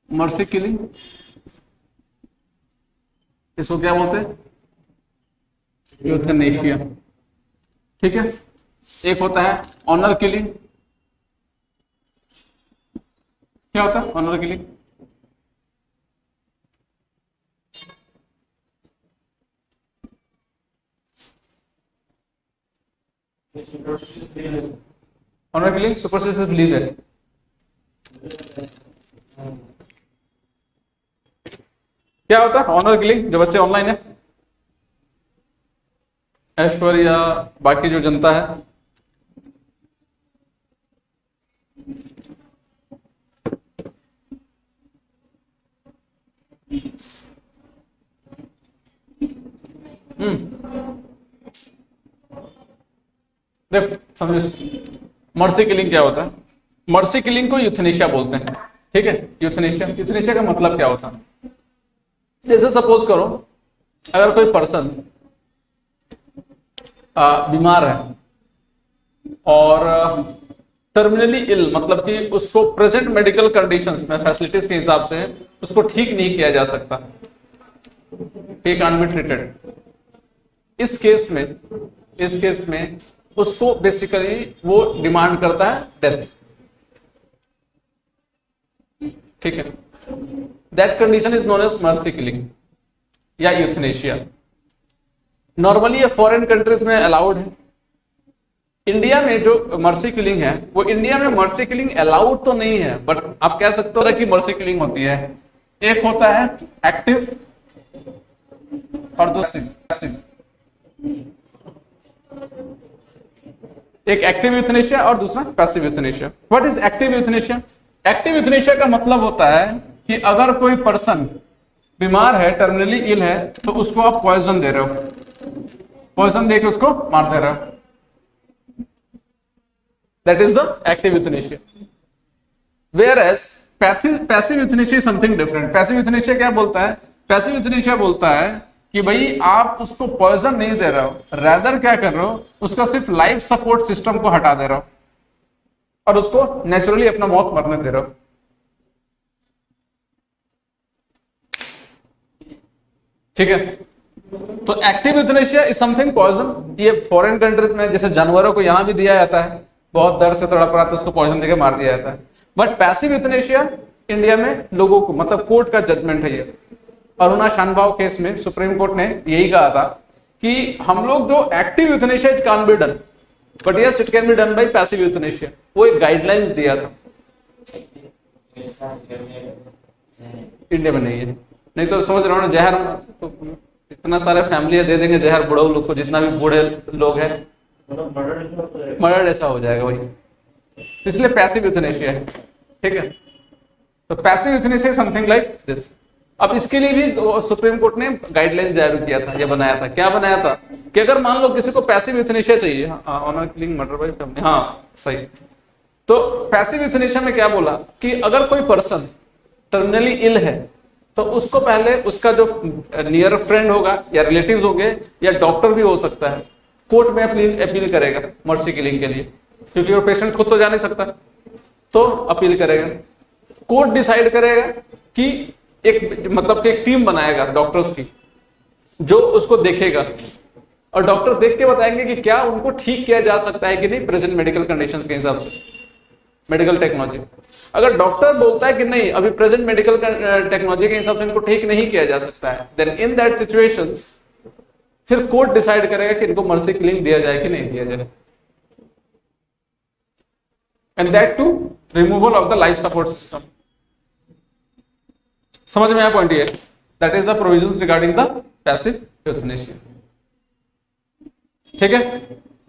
Mercy killing इसको क्या बोलते हैं? यूथनेशिया, ठीक है। एक होता है ऑनर किलिंग। क्या होता है honour killing? Honour killing superstitious believe है। क्या होता है ऑनर किलिंग? जो बच्चे ऑनलाइन है, ऐश्वर्या, बाकी जो जनता है, देखो समझो मर्सी किलिंग क्या होता है। मर्सी किलिंग को यूथनेशिया बोलते हैं, ठीक है। यूथनेशिया का मतलब क्या होता है? जैसे सपोज करो अगर कोई पर्सन बीमार है और टर्मिनली इल, मतलब कि उसको प्रेजेंट मेडिकल कंडीशंस में फैसिलिटीज के हिसाब से उसको ठीक नहीं किया जा सकता, ही कैन बी ट्रीटेड। इस केस में उसको बेसिकली वो डिमांड करता है डेथ, ठीक है। That condition is known as mercy killing या यूथनेशिया। नॉर्मली ये फॉरेन कंट्रीज में अलाउड है। इंडिया में जो मर्सी किलिंग है वो इंडिया में मर्सी किलिंग अलाउड तो नहीं है, बट आप कह सकते हो कि मर्सी किलिंग होती है। एक होता है एक्टिव और दूसरा पैसिव। एक एक्टिव यूथनेशिया और दूसरा passive euthanasia. What is active euthanasia? Active euthanasia का मतलब होता है कि अगर कोई पर्सन बीमार है, टर्मिनली इल है, तो उसको आप पॉइजन दे रहे हो, पॉइजन देके उसको मार दे रहे हो। That is the active euthanasia. Whereas passive euthanasia is something different. Passive euthanasia क्या बोलता है? पैसिव यूथनेशिया बोलता है कि भाई आप उसको पॉइजन नहीं दे रहे हो, रैदर क्या कर रहे हो, उसका सिर्फ लाइफ सपोर्ट सिस्टम को हटा दे रहे हो और उसको नेचुरली अपना मौत मरने दे रहे हो। ठीक है, तो active euthanasia is something poison. ये फॉरेन कंट्रीज में जैसे जानवरों को यहां भी दिया जाता है, बहुत दर्द से तड़प रहा तो उसको पॉइजन देकर मार दिया जाता है। बट पैसिव यूथनेशिया इंडिया में लोगों को, मतलब कोर्ट का जजमेंट है ये। अरुणा शानभाव केस में सुप्रीम कोर्ट ने यही कहा था कि हम लोग जो active euthanasia it can be done, but yes it can be done by passive euthanasia. वो एक गाइडलाइंस दिया था। इंडिया में नहीं है, नहीं तो समझ रहा हूँ ना, जहर तो इतना सारे फैमिली दे देंगे जहर बूढ़े लोग को, जितना भी बूढ़े लोग हैं मर्डर ऐसा हो जाएगा वही। इसलिए पैसिव यूथनेशिया है, ठीक है। तो passive euthanasia something like this. अब इसके लिए भी सुप्रीम कोर्ट ने गाइडलाइंस जारी किया था, ये बनाया था। क्या बनाया था कि अगर मान लो किसी को पैसिव यूथनेशिया चाहिए, honour killing murder by family, हाँ सही। तो पैसिव यूथनेशिया में क्या बोला कि अगर कोई पर्सन टर्मिनली इल है तो उसको पहले उसका जो नियर फ्रेंड होगा या रिलेटिव्स होंगे या डॉक्टर भी हो सकता है, कोर्ट में अपील करेगा मर्सी किलिंग के लिए, क्योंकि वो पेशेंट खुद तो जा नहीं सकता, तो अपील करेगा। कोर्ट डिसाइड करेगा कि एक मतलब कि एक टीम बनाएगा डॉक्टर्स की जो उसको देखेगा, और डॉक्टर देख के बताएंगे कि क्या उनको ठीक किया जा सकता है कि नहीं प्रेजेंट मेडिकल कंडीशंस के हिसाब से, मेडिकल टेक्नोलॉजी। अगर डॉक्टर बोलता है कि नहीं अभी प्रेजेंट मेडिकल टेक्नोलॉजी के हिसाब से इनको ठीक नहीं किया जा सकता है, देन इन दैट सिचुएशंस फिर कोर्ट डिसाइड करेगा कि इनको मर्सी किलिंग दिया जाए कि नहीं दिया जाए, and that to removal of the life support system. समझ में आया पॉइंट? ये that is the provisions regarding the passive euthanasia, ठीक है।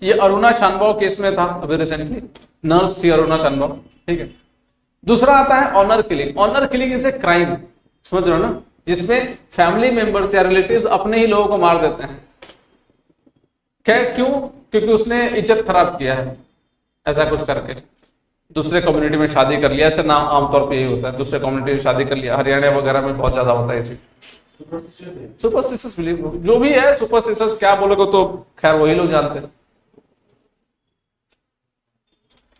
ये अरुणा शानभाव केस में था अभी रिसेंटली, नर्स थी अरुणा शानभाव, ठीक है। दूसरा आता है honour killing. Honour killing is a crime, समझ रहे हो ना, जिसमें फैमिली मेंबर्स या रिलेटिव्स अपने ही लोगों को मार देते हैं। क्या? क्यों? क्योंकि उसने इज्जत खराब किया है ऐसा कुछ करके, दूसरे कम्युनिटी में शादी कर लिया। ऐसे नाम आमतौर पे यही होता है, दूसरे कम्युनिटी में शादी कर लिया। हरियाणा वगैरह में बहुत ज्यादा होता है ये चीज। सुपरस्टिशियस बिलीव जो भी है, सुपरस्टिशियस क्या बोलोगे तो खैर वही लोग जानते हैं।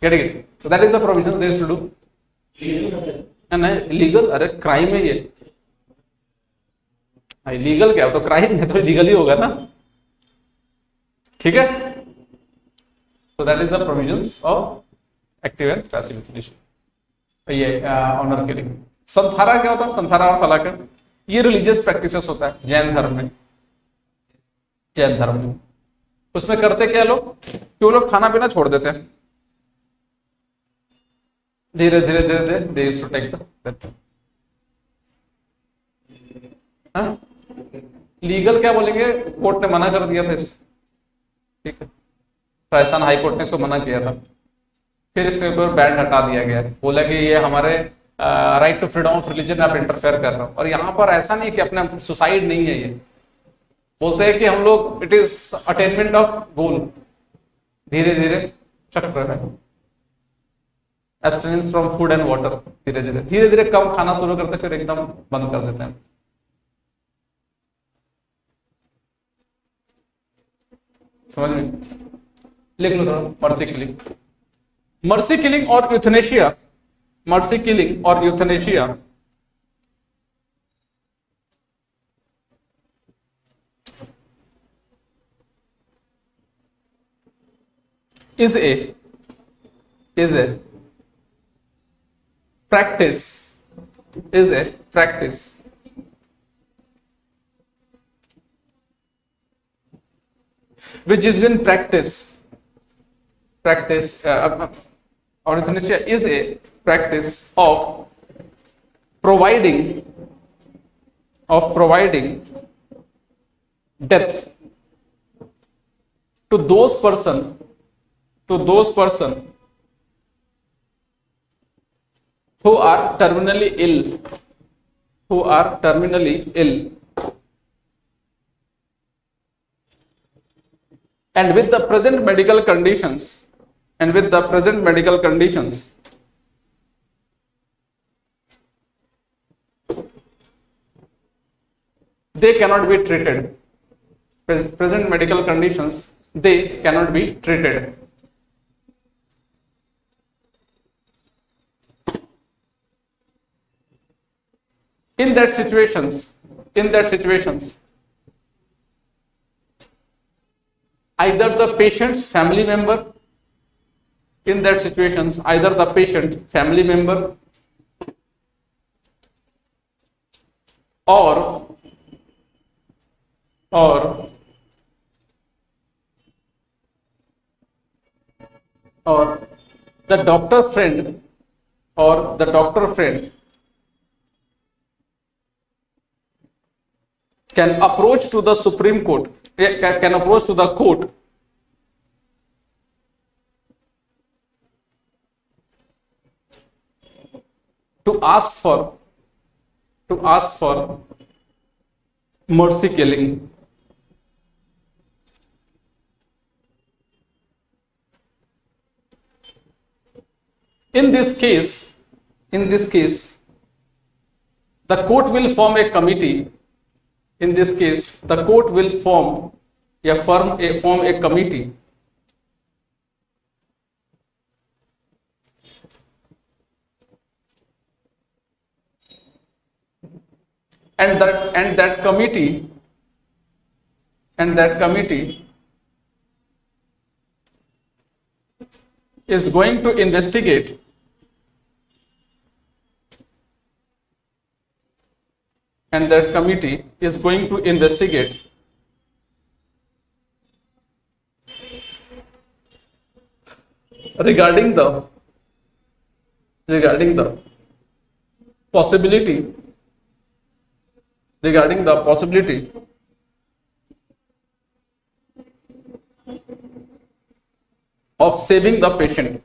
तो that is the provision they to do. नहीं लीगल, अरे क्राइम है ये। लीगल क्या हो, तो क्राइम है तो लीगल ही होगा ना, ठीक है। तो that is the provisions of active and passive euthanasia. ये ऑनर किलिंग। संथारा क्या होता है? संथारा और सलाकर ये रिलीजियस प्रैक्टिसेस होता है जैन धर्म में। जैन धर्म में उसमें करते क्या लोग कि वो लोग खाना पीना छोड़ देते हैं, धीरे धीरे धीरे धीरे they used to take the death. Legal क्या बोलेंगे, कोर्ट ने मना कर दिया था इसको, ठीक है, राजस्थान हाई कोर्ट ने इसको मना किया था, फिर इसके ऊपर बैन हटा दिया गया, बोला कि ये हमारे right to freedom of religion आप इंटरफेयर कर रहे हो। और यहाँ पर ऐसा नहीं कि अपने सुसाइड नहीं है, ये बोलते हैं कि हम लोग it is attainment of goal, धीरे धीरे चक्र है, एब्सटेनेंस फ्रॉम फूड एंड वाटर, धीरे धीरे धीरे धीरे कम खाना शुरू करते फिर एकदम बंद कर देते हैं। समझ में, लिख लो थोड़ा, मर्सी किलिंग, मर्सी किलिंग और यूथनेशिया, मर्सी किलिंग और euthanasia is a practice, is a practice which is in practice or euthanasia is a practice of providing death to those person who are terminally ill and with the present medical conditions they cannot be treated, present medical conditions they cannot be treated. In that situations either the patient's family member, in that situations either the patient family member or the doctor friend can approach to the Supreme Court, can approach to the court to ask for mercy killing. In this case, the court will form a committee. In this case, the court will form a committee and that committee is going to investigate regarding the possibility of saving the patient,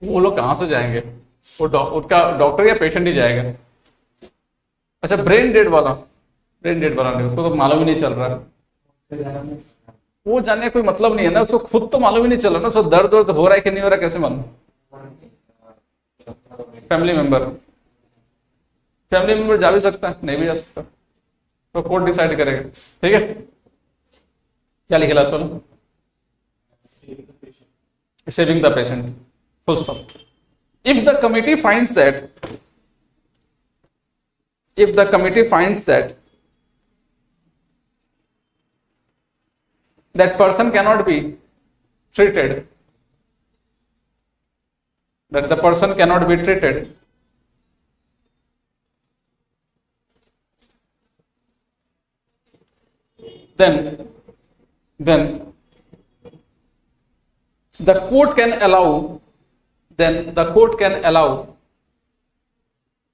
वो लोग कहां से जाएंगे, वो उनका doctor या patient ही जाएगा। अच्छा, ब्रेन डेड वाला नहीं, उसको तो मालूम ही नहीं चल रहा है, वो जाने कोई मतलब नहीं है ना, उसको खुद तो मालूम ही नहीं चल रहा ना, उसको दर्द हो रहा है कि नहीं हो रहा है, कैसे मालूम। फैमिली मेंबर जा भी सकता है, नहीं भी जा सकता, तो कोर्ट डिसाइड करेगा। ठीक है, क्या लिखेला सोलह, saving the patient, full stop. If the committee finds that that person cannot be treated that the person cannot be treated, then the court can allow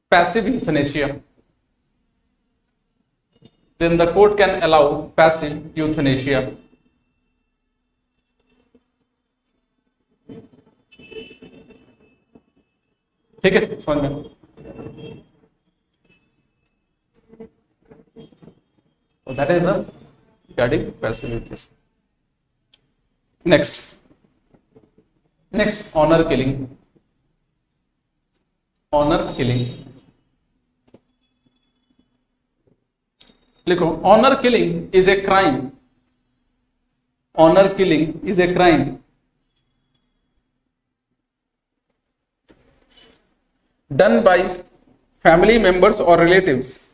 passive euthanasia. Then the court can allow passive euthanasia. ठीक है, समझ में? So that is the regarding passive euthanasia. Next, honor killing. Honor killing. लिखो, honor killing is a crime. Honor killing is a crime done by family members or relatives.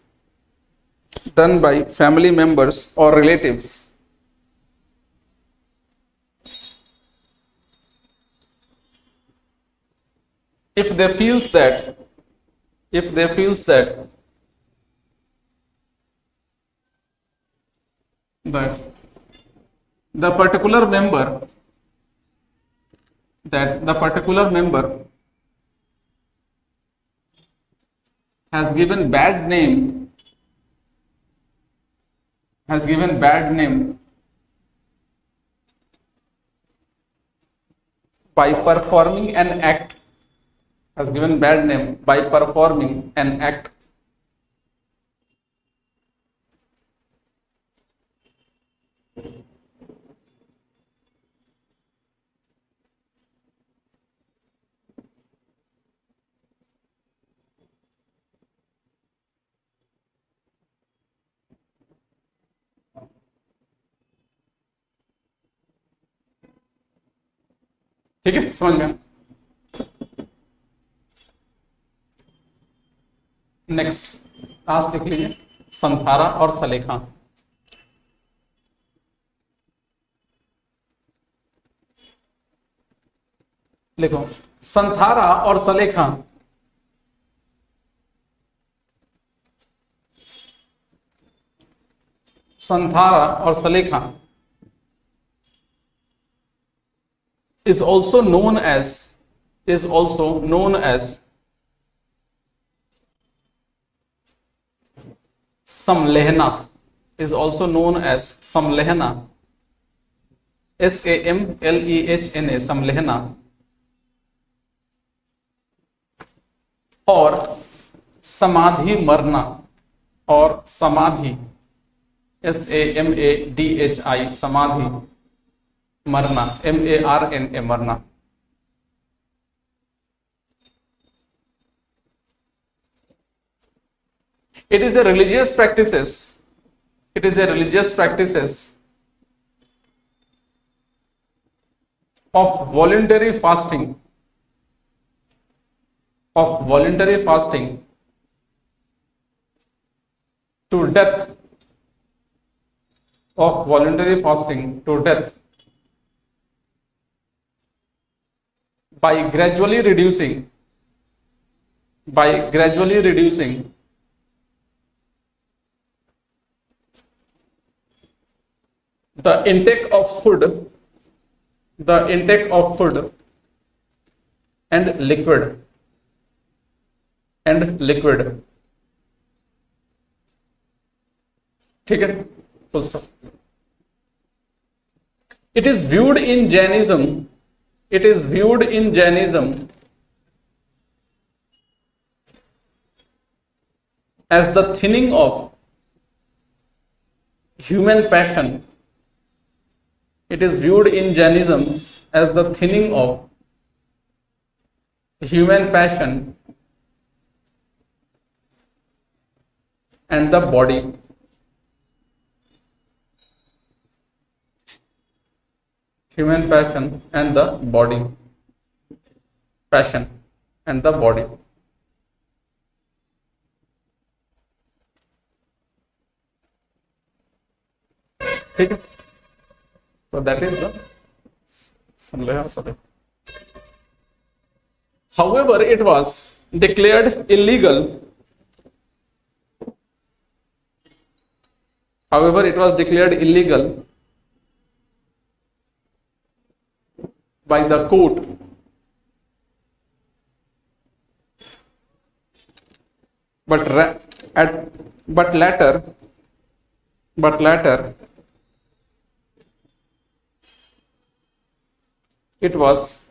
Done by family members or relatives. If they feels that the particular member has given bad name by performing an act, ठीक है, समझ में? Next last लिख लीजिए, संथारा और सलेखा। लिखो, संथारा और सलेखा is also known as samlehna, SAMLEHNA, samlehna, और समाधि मरना, SAMADHI, समाधि मरना, MARNA, मरना। It is a religious practices of voluntary fasting to death, by gradually reducing the intake of food and liquid, ठीक है, full stop. It is viewed in Jainism as the thinning of human passion. It is viewed in Jainism as the thinning of human passion and the body. Human passion and the body. Passion and the body. ठीक है, so that is the संलेह सलेह। However, it was declared illegal. However, it was declared illegal by the court but later it was